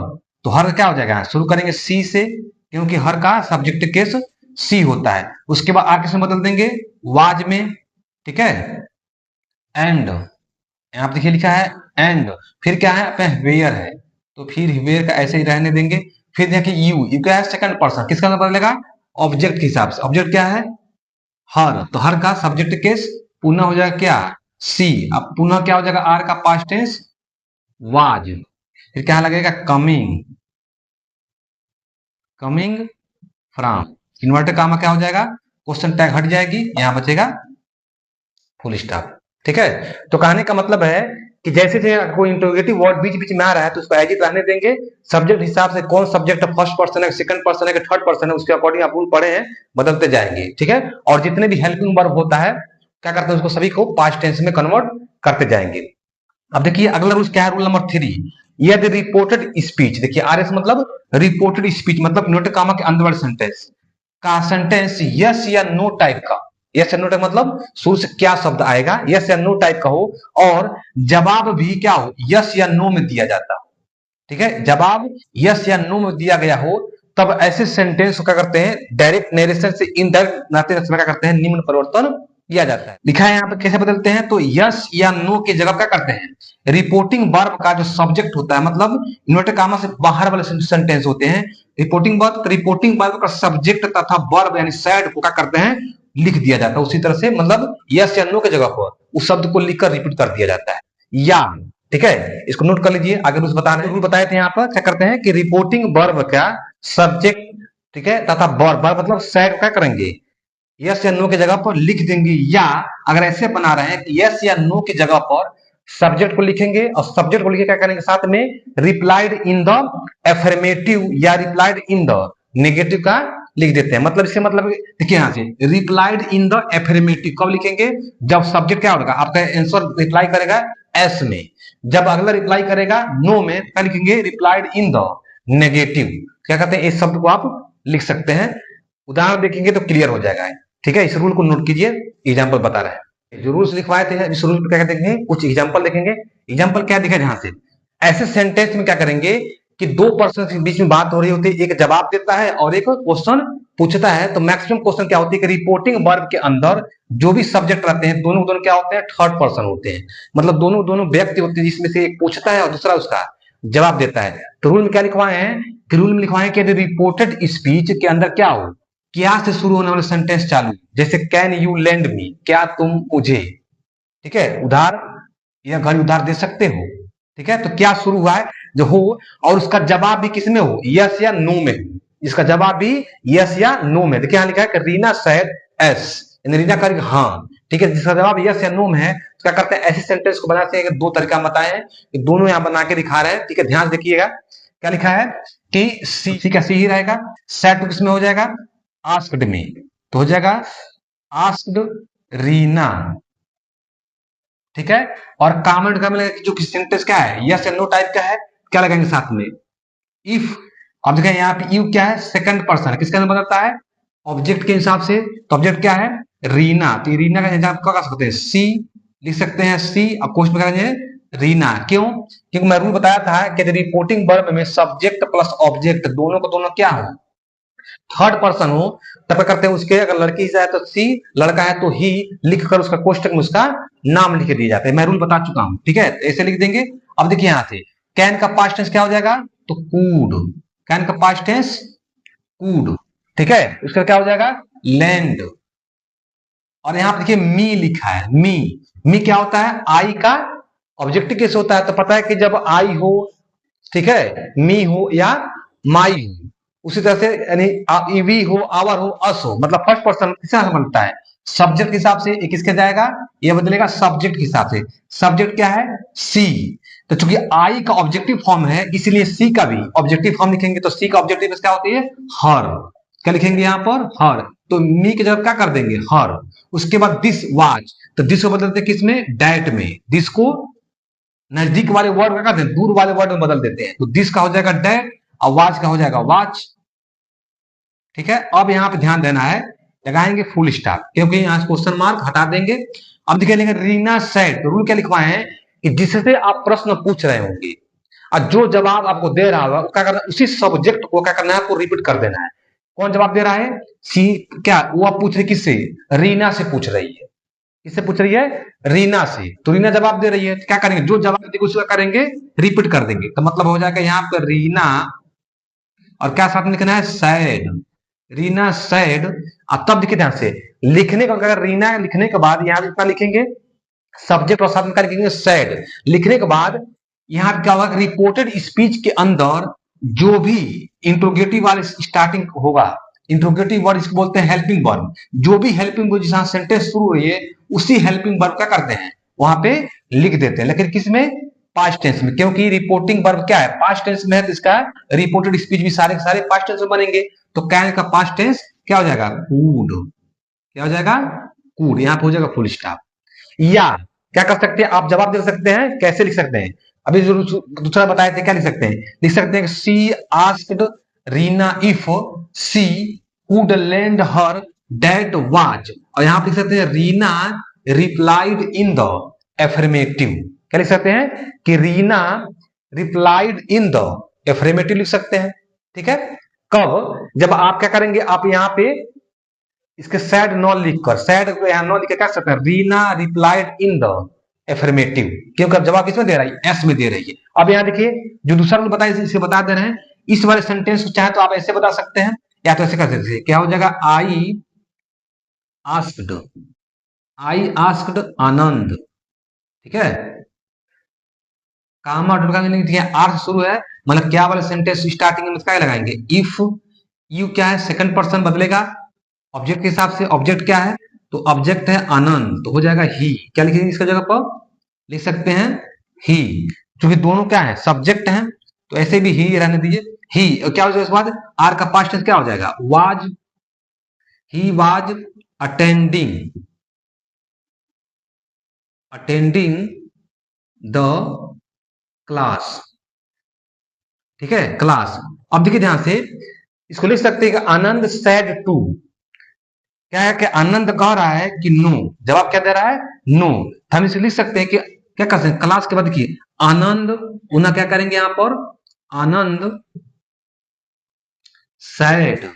तो हर क्या हो जाएगा, शुरू करेंगे सी से, क्योंकि हर का सब्जेक्ट केस सी होता है, उसके बाद आगे से बदल देंगे वाज में, ठीक है, एंड, यहाँ पे देखिए लिखा है एंड, फिर क्या है अपने वेयर है, तो फिर वेयर का ऐसे ही रहने देंगे, फिर देखिए यू, यू क्या है, सेकंड पर्सन, किसका बदलेगा, ऑब्जेक्ट के हिसाब से, ऑब्जेक्ट क्या है, हर, तो हर का सब्जेक्ट केस पुनः हो जाएगा क्या, सी, अब पुनः क्या हो जाएगा, आर का पास्ट टेंस वाज, फिर क्या लगेगा coming, coming from, inverted comma क्या हो जाएगा, क्वेश्चन टैग हट जाएगी, यहां बचेगा फुल स्टॉप, ठीक है। तो कहने का मतलब है कि जैसे जैसे कोई इंटरोगेटिव वर्ड बीच बीच में आ रहा है तो उसको एज इट रहने देंगे, सब्जेक्ट हिसाब से कौन सब्जेक्ट फर्स्ट पर्सन है, सेकंड पर्सन है कि थर्ड पर्सन है, उसके अकॉर्डिंग आप रूल पढ़े हैं, बदलते जाएंगे, ठीक है। और जितने भी हेल्पिंग वर्ब होता है क्या करते हैं, उसको सभी को पास्ट टेंस में कन्वर्ट करते जाएंगे। अब देखिए अगला रूल क्या है, रूल नंबर 3, यदि रिपोर्टेड स्पीच, देखिए आरएस मतलब रिपोर्टेड स्पीच, मतलब नोट कामा के अंदर सेंटेंस का सेंटेंस यस या नो टाइप का, यस या नो टाइप मतलब शुरू से क्या शब्द आएगा, यस या नो टाइप का हो, और जवाब भी क्या हो, यस या नो में दिया जाता हो, ठीक है, जवाब यस या नो में दिया गया हो, तब ऐसे सेंटेंस को क्या करते हैं, डायरेक्ट नरेशन से इनडायरेक्ट नाते क्या करते हैं, निम्न परिवर्तन किया जाता है। लिखा है यहाँ पे कैसे बदलते हैं, तो यस या नो के जगह क्या करते हैं, रिपोर्टिंग वर्ब का जो सब्जेक्ट होता है, मतलब इन्वर्टेड कामा से बाहर वाले सेंटेंस होते हैं, रिपोर्टिंग वर्ब, तो रिपोर्टिंग वर्ब का सब्जेक्ट तथा वर्ब यानी सैड को क्या करते हैं, लिख दिया जाता है उसी तरह से, मतलब यस या नो के जगह पर उस शब्द को लिखकर रिपीट कर दिया जाता है, या, ठीक है, इसको नोट कर लीजिए। आगे रूल्स बता रहे हैं, रूल बताए थे यहाँ पर क्या करते हैं कि रिपोर्टिंग वर्ब का सब्जेक्ट, ठीक है, तथा वर्ब, वर्ब मतलब सैड क्या करेंगे, यस या नो के जगह पर लिख देंगे, या अगर ऐसे बना रहे हैं कि यस या नो की जगह पर सब्जेक्ट को लिखेंगे, और सब्जेक्ट को लिखे क्या करेंगे साथ में रिप्लाइड इन द एफर्मेटिव या रिप्लाइड इन द नेगेटिव का लिख देते हैं, मतलब इससे मतलब देखिए यहां से रिप्लाइड इन द एफर्मेटिव कब लिखेंगे, जब सब्जेक्ट क्या होगा आपका आंसर रिप्लाई करेगा एस में, जब अगला रिप्लाई करेगा नो में क्या लिखेंगे, रिप्लाइड इन द नेगेटिव, क्या कहते हैं, इस शब्द को आप लिख सकते हैं, उदाहरण देखेंगे तो क्लियर हो जाएगा, ठीक है। इस रूल को नोट कीजिए, एग्जाम्पल बता रहे हैं, जो रूल्स लिखवाए थे इस रूल पर क्या देखेंगे, कुछ एग्जाम्पल देखेंगे, एग्जाम्पल क्या दिखा जहां से, ऐसे सेंटेंस में क्या करेंगे कि दो पर्सन के बीच में बात हो रही होती है, एक जवाब देता है और एक क्वेश्चन पूछता है। तो मैक्सिमम क्वेश्चन क्या होती है कि रिपोर्टिंग वर्ब के अंदर जो भी सब्जेक्ट रहते हैं दोनों दोनों क्या होते हैं, थर्ड पर्सन होते हैं। मतलब दोनों दोनों व्यक्ति होते हैं जिसमें से एक पूछता है और दूसरा उसका जवाब देता है। तो रूल में क्या लिखवाए हैं कि रूल में लिखवाए कि रिपोर्टेड स्पीच के अंदर क्या हो, क्या से शुरू होने वाला सेंटेंस चालू, जैसे कैन यू लेंड मी, क्या तुम मुझे, ठीक है, उधार या घर उधार दे सकते हो, ठीक है। तो क्या शुरू हुआ है जो हो, और उसका जवाब भी किसमें हो, यस या नो में हो। इसका जवाब भी यस या नो में। देखिए यहाँ लिखा है कि रीना सेड एस, रीना करेगी हाँ, ठीक है। जिसका जवाब यस या नो में है तो क्या करते हैं, ऐसे सेंटेंस को बनाते हैं। दो तरीका बताए हैं, दोनों यहाँ बना के दिखा रहे हैं, ठीक है। ध्यान देखिएगा क्या लिखा है कि सी का सी ही रहेगा, सेट किसमें हो जाएगा, आस्क्ड में, तो हो जाएगा आस्क्ड रीना, ठीक है। और कमेंट का मिलेगा जो सेंटेंस क्या है, यस या नो टाइप का है, क्या लगाएंगे साथ में, इफ। अब देखें यहाँ पे यू क्या है, सेकंड पर्सन है, किसके अंदर बदलता है, ऑब्जेक्ट के हिसाब से। तो ऑब्जेक्ट क्या है, रीना, तो रीना का एग्जाम्पल क्या कर सकते हैं, सी लिख सकते हैं, सी। अब क्वेश्चन में क्या करेंगे, रीना, क्यों, क्योंकि मैं रूल बताया था कि रिपोर्टिंग वर्ब में सब्जेक्ट प्लस ऑब्जेक्ट दोनों को दोनों क्या हो, थर्ड पर्सन हो, तब क्या करते हैं उसके, अगर लड़की है तो सी, लड़का है तो ही, लिखकर उसका कोष्टक में उसका नाम लिख दिया जाता है। मैं रूल बता चुका हूं, ठीक है, ऐसे लिख देंगे। अब देखिए यहां से कैन का पास्ट टेंस क्या हो जाएगा, तो कूड, कैन का पास्ट टेंस कूड, ठीक है। उसका क्या हो जाएगा, लैंड। और यहां पर देखिए मी लिखा है, मी क्या होता है, आई का ऑब्जेक्टिव कैसे होता है, तो पता है कि जब आई हो, ठीक है, मी हो या माई हो, उसी तरह से यानी वी हो, आवर हो, अस हो, मतलब फर्स्ट पर्सन किसका बनता है, सब्जेक्ट के हिसाब से। एक किसके जाएगा, ये बदलेगा सब्जेक्ट के हिसाब से। सब्जेक्ट क्या है, सी। तो चूंकि आई का ऑब्जेक्टिव फॉर्म है इसलिए सी का भी ऑब्जेक्टिव फॉर्म लिखेंगे। तो सी का ऑब्जेक्टिव क्या होती है, हर, क्या लिखेंगे यहाँ पर, हर। तो मी की जगह क्या कर देंगे, हर। उसके बाद दिस वाच, तो दिस को बदलते किसमें, डैट में। दिस को नजदीक वाले वर्ड का कर दें, दूर वाले वर्ड में बदल देते हैं। तो दिस का हो जाएगा डैट और वाच का हो जाएगा वाच, ठीक है। अब यहाँ पे ध्यान देना है, लगाएंगे फुल स्टॉप, क्योंकि यहाँ क्वेश्चन मार्क हटा देंगे। अब देखिए रीना सेड, तो रूल क्या लिखवाए हैं कि जिससे आप प्रश्न पूछ रहे होंगे और जो जवाब आपको दे रहा होगा क्या करना, उसी सब्जेक्ट को क्या करना है, आपको रिपीट कर देना है। कौन जवाब दे रहा है, सी, क्या वो आप पूछ रहे किससे, रीना से पूछ रही है। किससे पूछ रही है, रीना से। तो रीना जवाब दे रही है, तो क्या करेंगे, जो जवाब देगी उसका करेंगे रिपीट कर देंगे। तो मतलब हो जाएगा यहाँ पर रीना, और क्या साथ में लिखना है, सैड, रीना सैड। और तब देखिए ध्यान से लिखने का, अगर रीना लिखने के बाद यहाँ इतना लिखेंगे सब्जेक्ट और साथ में क्या लिखेंगे, सैड। लिखने के बाद यहाँ क्या होगा, रिपोर्टेड स्पीच के अंदर जो भी इंट्रोगेटिव वाले स्टार्टिंग होगा, इंट्रोगेटिव वर्ड इसको बोलते हैं हेल्पिंग वर्ब। जो भी हेल्पिंग वर्ड जहां सेंटेंस शुरू हुई है उसी हेल्पिंग वर्ब क्या करते हैं वहां पे लिख देते हैं, लेकिन किस में, पास्ट टेंस में। क्योंकि रिपोर्टिंग वर्ब क्या है, पास्ट टेंस में है, तो इसका रिपोर्टेड स्पीच भी सारे सारे पास्ट टेंस में बनेंगे। तो कैन का पास्ट टेंस क्या हो जाएगा, कूड, क्या हो जाएगा, कूड। यहाँ पे हो जाएगा फुल स्टॉप। या क्या कर सकते हैं, आप जवाब दे सकते हैं, कैसे लिख सकते हैं, अभी जो दूसरा बताए थे, क्या लिख सकते हैं, लिख सकते हैं she asked Reena if she could lend her that watch. और यहां पे लिख सकते हैं Reena replied in the affirmative. क्या लिख सकते हैं कि Reena replied in the affirmative लिख सकते हैं, ठीक है। कब, जब आप क्या करेंगे, आप यहाँ पे इसके सैड नॉन लिखकर, सैड को यहाँ नॉन लिख क्या सकते हैं, Reena replied in the affirmative, क्योंकि अब जवाब किसमें दे रहा है, एस में दे रही है। अब यहाँ देखिए जो दूसरा रूल बताया इसे बता दे रहे हैं। इस वाले सेंटेंस को चाहे तो आप ऐसे बता सकते हैं या तो ऐसे कर सकते हैं, क्या हो जाएगा, आई आस्क्ड, आई आस्क्ड आनंद, ठीक है। कामा ठीक है, आर से शुरू है, मतलब क्या वाला सेंटेंस स्टार्टिंग में क्या लगाएंगे, इफ। यू क्या है, सेकंड पर्सन बदलेगा ऑब्जेक्ट के हिसाब से। ऑब्जेक्ट क्या है, तो ऑब्जेक्ट है आनंद, तो हो जाएगा ही। क्या लिखेंगे इसका जगह पर, लिख सकते हैं ही, क्योंकि दोनों क्या है, सब्जेक्ट हैं, तो ऐसे भी ही रहने दीजिए, ही। और क्या हो जाएगा इसके बाद, आर का पास्ट टेंस क्या हो जाएगा, was, he was attending, attending the class, ठीक है, क्लास। अब देखिए ध्यान से इसको लिख सकते हैं कि आनंद सेड टू, क्या है कि आनंद कह रहा है कि नो, जवाब क्या दे रहा है, नो। हम इसे लिख सकते हैं कि क्या कर सकते हैं, क्लास के बाद देखिए आनंद उन्हें क्या करेंगे यहां पर, आनंद सैड,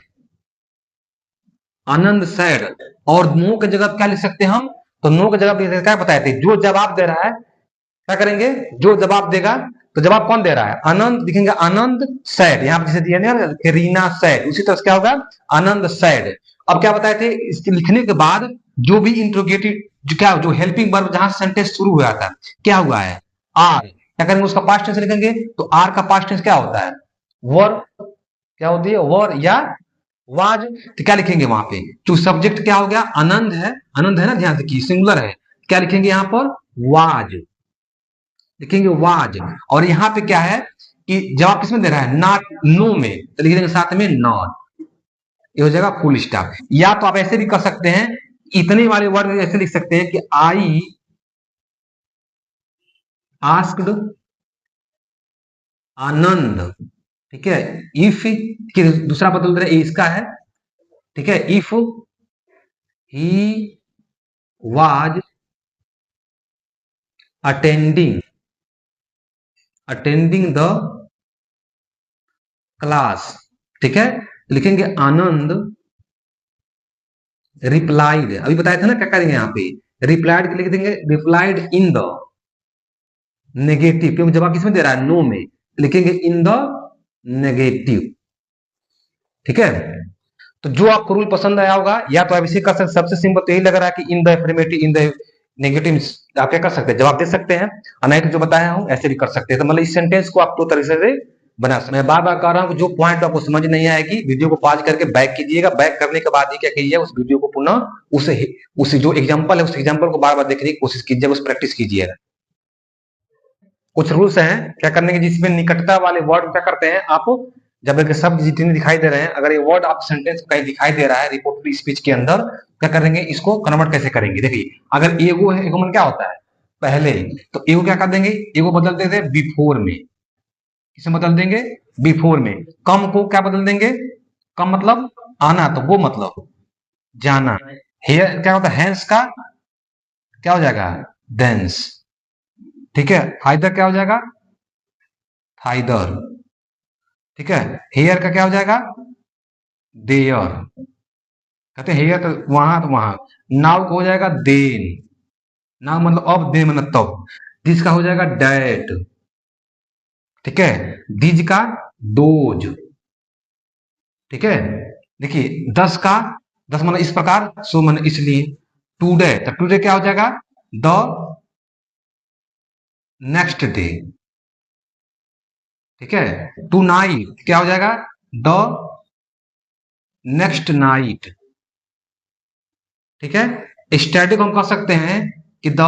आनंद सैड। और नो की जगह क्या लिख सकते हैं हम, तो नो की जगह क्या बताए थे, जो जवाब दे रहा है क्या करेंगे, जो जवाब देगा, तो जवाब कौन दे रहा है, आनंद, लिखेंगे आनंद सैड। यहाँ पर जैसे दिया ना रीना सैड, उसी तरह से क्या होगा, आनंद सैड। अब क्या बताए थे, इसके लिखने के बाद जो भी इंट्रोगेटिव जो क्या जो हेल्पिंग वर्ब जहां सेंटेंस शुरू हुआ था क्या हुआ है, आर, क्या करेंगे उसका पास्ट टेंस लिखेंगे, तो आर का पास्ट टेंस क्या होता है, वर, क्या होती है, वर या वाज। तो क्या लिखेंगे वहां पे, जो सब्जेक्ट क्या हो गया, आनंद है, आनंद है ना, ध्यान से की सिंगुलर है, क्या लिखेंगे यहाँ पर, वाज, लिखेंगे वाज। और यहाँ पे क्या है कि जवाब किसमें दे रहा है, नॉट, नो में, तो लिख देंगे साथ में नॉट, ये हो जाएगा फुल स्टॉप। या तो आप ऐसे भी कर सकते हैं, इतने वाले वर्ड ऐसे लिख सकते हैं कि आई आस्क्ड आनंद, ठीक है, इफ, दूसरा बदल दे रहे इसका है, ठीक है, if he was attending, attending the class, ठीक है, लिखेंगे आनंद रिप्लाइड, अभी बताया था ना क्या करेंगे यहाँ पे, रिप्लाइड लिख देंगे, रिप्लाइड इन द नेगेटिव, क्योंकि जवाब किसमें दे रहा है, नो में, लिखेंगे इन द नेगेटिव, ठीक है। तो जो आपको रूल पसंद आया होगा, या तो आप इसे कर सकते, सबसे सिंपल तो यही लग रहा है कि इन the affirmative, in the negative, आप क्या कर सकते हैं, जवाब दे सकते हैं, और नहीं तो जो बताया हूं ऐसे भी कर सकते हैं। तो मतलब इस सेंटेंस को आप दो तरीके से बना सकते। मैं बार बार कह रहा हूं कि जो पॉइंट आपको समझ नहीं आएगी, वीडियो को पॉज करके बैक कीजिएगा, बैक करने के बाद ही क्या कीजिए, उस वीडियो को पुनः उस जो एग्जाम्पल है उस एग्जाम्पल को बार बार देखने की कोशिश कीजिएगा, उस प्रैक्टिस कीजिएगा। कुछ रूल्स हैं क्या करने के, जिसमें निकटता वाले वर्ड क्या करते हैं आप, जब एक शब्द जितने दिखाई दे रहे हैं, अगर ये वर्ड आप सेंटेंस कहीं दिखाई दे रहा है रिपोर्टेड स्पीच के अंदर, क्या करेंगे, इसको कन्वर्ट कैसे करेंगे, देखिए अगर एगो है, एगो में क्या होता है पहले, तो एगो क्या कर देंगे, एगो बदल देते हैं बिफोर में, किसे बदल देंगे, बिफोर में। कम को क्या बदल देंगे, कम मतलब आना, तो वो मतलब जाना। हेयर क्या होता है, हैंस का क्या हो जाएगा, देंस, ठीक है। फाइदर क्या हो जाएगा, फाइदर, ठीक है। हेयर का क्या हो जाएगा, देयर, कहते हैं हेयर तो वहां, नाउ को हो जाएगा देन, नाउ मतलब अब, दे मतलब तब। दिस का हो जाएगा डैट, ठीक है। दीज का डोज, ठीक है। देखिए दस का, दस मतलब इस प्रकार, सो मतलब इसलिए। टूडे, तो टूडे क्या हो जाएगा, द नेक्स्ट डे, ठीक है। टू नाइट क्या हो जाएगा, द नेक्स्ट नाइट, ठीक है। स्टैटिक हम कह सकते हैं कि द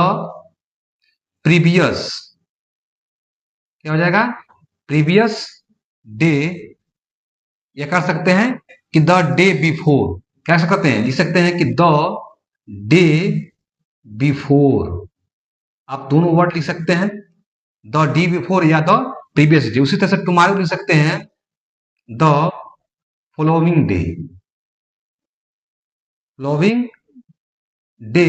प्रीवियस, क्या हो जाएगा, प्रीवियस डे, या कर सकते हैं कि द डे बिफोर, क्या सकते हैं, लिख सकते हैं कि द डे बिफोर, आप दोनों वर्ड लिख सकते हैं, द डे बिफोर या द प्रीवियस डे। उसी तरह से टुमारो लिख सकते हैं the following day, following day,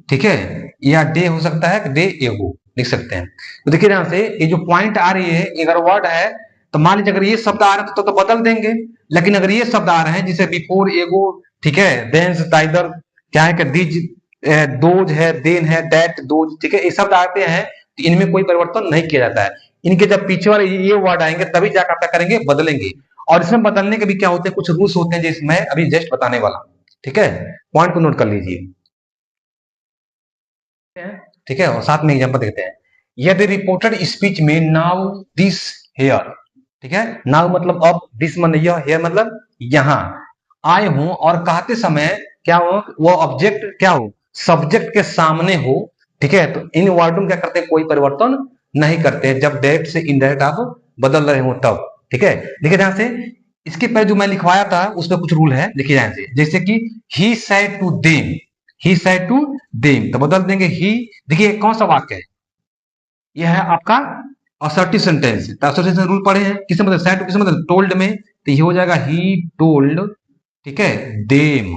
ठीक है, या डे हो सकता है, डे एगो लिख सकते हैं। तो देखिए यहां से ये जो पॉइंट आ रही है, अगर वर्ड है तो मान लीजिए अगर ये शब्द आ रहे हैं तो बदल देंगे, लेकिन अगर ये शब्द आ रहे हैं जिसे बिफोर एगो, ठीक है, देन टाइदर, क्या है कि दीज, दोज है, देन है, दैट, दोज, ठीक है, ये शब्द आते हैं तो इनमें कोई परिवर्तन नहीं किया जाता है। इनके जब पीछे वाले ये वर्ड आएंगे तभी जाकर क्या करेंगे, बदलेंगे। और इसमें बदलने के भी क्या होते हैं, कुछ रूल्स होते हैं जिसमें मैं अभी जस्ट बताने वाला हूं, ठीक है। पॉइंट को नोट कर लीजिए, ठीक है, और साथ में एग्जांपल देखते हैं। यदि रिपोर्टेड स्पीच में नाउ दिस हेयर, ठीक है, नाउ मतलब अब, दिस मतलब यह, हेयर मतलब यहां, आए हूं और कहते समय क्या हो, वो ऑब्जेक्ट क्या हो, सब्जेक्ट के सामने हो, ठीक है, तो इन वर्डों में क्या करते हैं, कोई परिवर्तन नहीं करते जब डायरेक्ट से इनडायरेक्ट आप बदल रहे हो तब, ठीक है। देखिए ध्यान से, इसके पहले जो मैं लिखवाया था उसमें कुछ रूल है, देखिए ध्यान से, जैसे कि he said to them, he said to them, तो बदल देंगे ही। देखिए कौन सा वाक्य है, यह है आपका असर्टिव सेंटेंस, तो असर्टिव रूल पढ़े हैं, किससे मतलब सेड टू, किससे मतलब टोल्ड में, तो ये हो जाएगा ही टोल्ड, ठीक है, देम,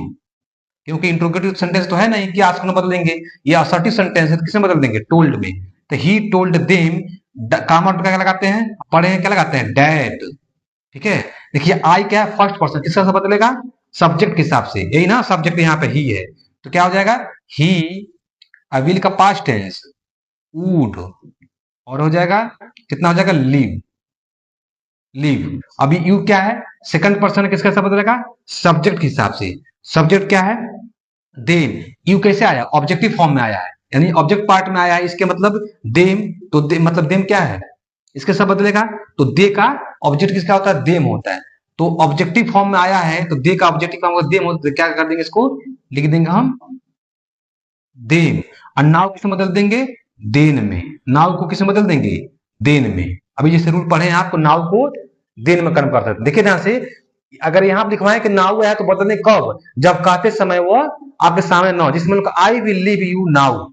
क्योंकि इंट्रोगेटिव सेंटेंस तो है नहीं कि आज को बदल देंगे, ये असर्टिव सेंटेंस है, तो किसमें बदल देंगे, टोल्ड में। तो ही टोल्ड देम, कामा क्या लगाते हैं, पढ़े हैं क्या लगाते हैं, डैट। ठीक है, देखिए आई क्या है, फर्स्ट पर्सन, किसका सब बदलेगा, सब्जेक्ट के हिसाब से, यही ना सब्जेक्ट यहाँ पे ही है, तो क्या हो जाएगा, ही, विल का पास्ट टेंस, वुड, और हो जाएगा कितना हो जाएगा, लिव, लिव। अभी यू क्या है, सेकंड पर्सन किसका सब बदलेगा, सब्जेक्ट के हिसाब से, सब्जेक्ट क्या है, देम, यू कैसे आया, ऑब्जेक्टिव फॉर्म में आया है, यानी ऑब्जेक्ट पार्ट में आया है, इसके मतलब देम, तो मतलब देम क्या है, इसके सब बदलेगा, तो दे का ऑब्जेक्ट किसका होता है, देम होता है, तो ऑब्जेक्टिव फॉर्म में आया है, तो दे का ऑब्जेक्टिव फॉर्म में देम होता है, तो क्या कर देंगे, इसको लिख देंगे हम देम, और नाउ किसे बदल देंगे, देन में, नाउ को किसे बदल देंगे, देन में। अभी जैसे रूल पढ़े हैं आपको, नाउ को देन में कर्म कर सकते, देखिए ध्यान से, अगर यहाँ लिखवाएं कि नाउ है तो बदलने कब, जब कहते समय वो आपके सामने ना हो, जिसमें I will leave you now,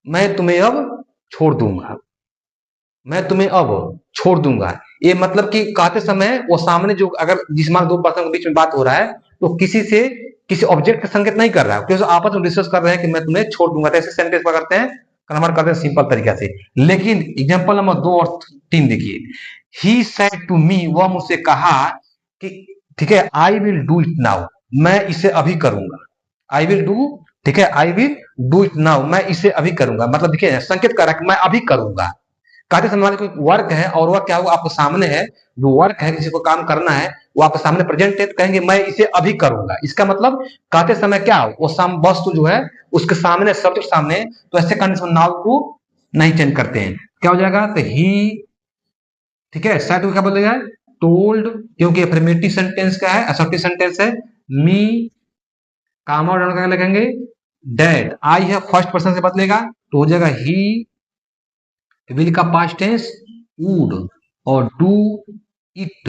मैं तुम्हें अब छोड़ दूंगा, मैं तुम्हें अब छोड़ दूंगा, ये मतलब कि कहते समय वो सामने जो, अगर जिसमें दो पर्सन के बीच में बात हो रहा है, तो किसी से किसी ऑब्जेक्ट का संकेत नहीं कर रहा है, क्योंकि आपस में डिस्कस कर रहे हैं कि मैं तुम्हें छोड़ दूंगा, तो ऐसे सेंटेंस पकड़ते हैं, कन्वर्ट करते हैं सिंपल तरीका से। लेकिन एग्जांपल नंबर 2 और 3 देखिए, ही सेड टू मी, वह मुझसे कहा कि, ठीक है, I will do it now, मैं इसे अभी करूंगा, आई विल डू, ठीक है, I will do it now, मैं इसे अभी करूंगा, मतलब देखिए संकेत कर रहा है कि मैं अभी करूंगा, कहते समय कोई वर्क है और वह क्या हुआ आपके सामने है, जो वर्क है किसी को काम करना है वो आपके सामने प्रेजेंट है, तो कहेंगे मैं इसे अभी करूंगा, इसका मतलब कहते समय क्या हो, वो वस्तु जो है उसके सामने, सब्जेक्ट सामने, तो ऐसे कंडीशन नाउ को नहीं चेंज करते हैं, क्या हो जाएगा, तो ही, ठीक है, सेड को क्या बोलेगा, टोल्ड, क्योंकि अफर्मेटिव सेंटेंस का है, असर्टिव सेंटेंस है, मी, कामा और क्या लगेंगे, डैड, आई है फर्स्ट पर्सन से बदलेगा, तो हो जाएगा ही, विल का पास्ट टेंस वुड, और डू इट,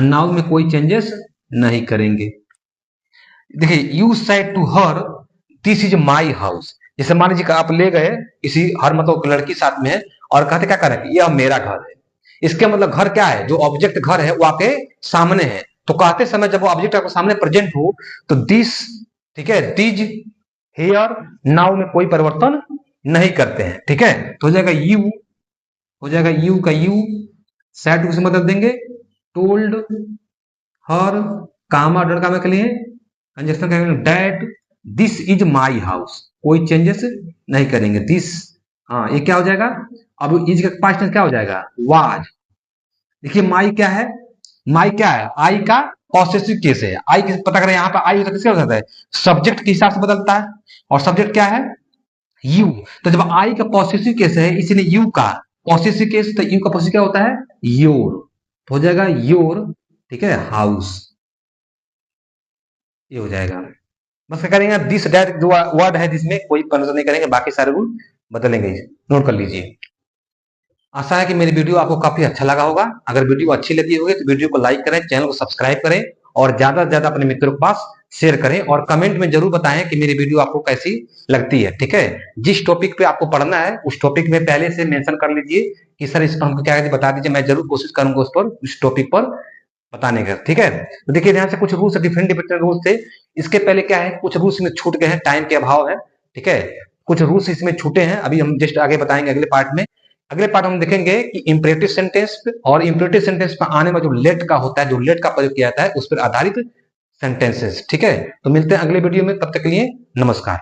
नाउन में कोई चेंजेस नहीं करेंगे। देखिए, you said to her this is my house, जैसे मान लीजिए आप ले गए किसी, हर मतलब लड़की साथ में है, और कहते क्या करें, यह मेरा घर है, इसके मतलब घर क्या है, जो ऑब्जेक्ट घर है वो आपके सामने है, तो कहते समय जब वो ऑब्जेक्ट आपके सामने प्रेजेंट हो, तो दिस, ठीक है, दिज, हेयर, नाउ में कोई परिवर्तन नहीं करते हैं, ठीक है, तो हो जाएगा यू, हो जाएगा यू का यू, सेड को बदल देंगे, टोल्ड हर, कामा डर कामा के लिए कंजक्शन करेंगे, that, this is my house, कोई चेंजेस नहीं करेंगे, दिस, हाँ ये क्या हो जाएगा, अब इज का पास्ट टेंस क्या हो जाएगा, वाज। देखिए माई क्या है, माई क्या है, आई का पॉसेसिव केस है, आई पता करें, यहाँ पे आई किसके हो जाता है, सब्जेक्ट के हिसाब से बदलता है, और सब्जेक्ट क्या है, यू, तो जब आई का पॉसेसिव केस है इसलिए यू का पॉसेसिव केस, तो यू का पॉसेसिव क्या होता है, योर, हो जाएगा योर, ठीक है, हाउस, ये हो जाएगा। बस क्या करेंगे, दिस डैट जो वर्ड है जिसमें कोई परिवर्तन नहीं करेंगे, बाकी सारे रूल बदलेंगे, नोट कर लीजिए। आशा है कि मेरी वीडियो आपको काफी अच्छा लगा होगा, अगर वीडियो अच्छी लगी होगी तो वीडियो को लाइक करें, चैनल को सब्सक्राइब करें, और ज्यादा से ज्यादा अपने मित्रों के पास शेयर करें, और कमेंट में जरूर बताएं कि मेरी वीडियो आपको कैसी लगती है, ठीक है, जिस टॉपिक पे आपको पढ़ना है उस टॉपिक में पहले से मेंशन कर लीजिए कि सर इस पर हमको क्या बता दीजिए, मैं जरूर कोशिश करूंगा उस पर, उस टॉपिक पर बताने का, ठीक है। तो देखिए ध्यान से, कुछ रूल्स डिफरेंट डिफरेंट रूल्स थे, इसके पहले क्या है, कुछ रूल्स में छूट गए हैं, टाइम के अभाव है, ठीक है, कुछ रूल्स इसमें छूटे हैं, अभी हम जस्ट आगे बताएंगे अगले पार्ट में। अगले पार्ट हम देखेंगे कि इंपरेटिव सेंटेंस और इंपरेटिव सेंटेंस पर आने में जो लेट का होता है, जो लेट का प्रयोग किया जाता है, उस पर आधारित सेंटेंसेस, ठीक है। तो मिलते हैं अगले वीडियो में, तब तक के लिए नमस्कार।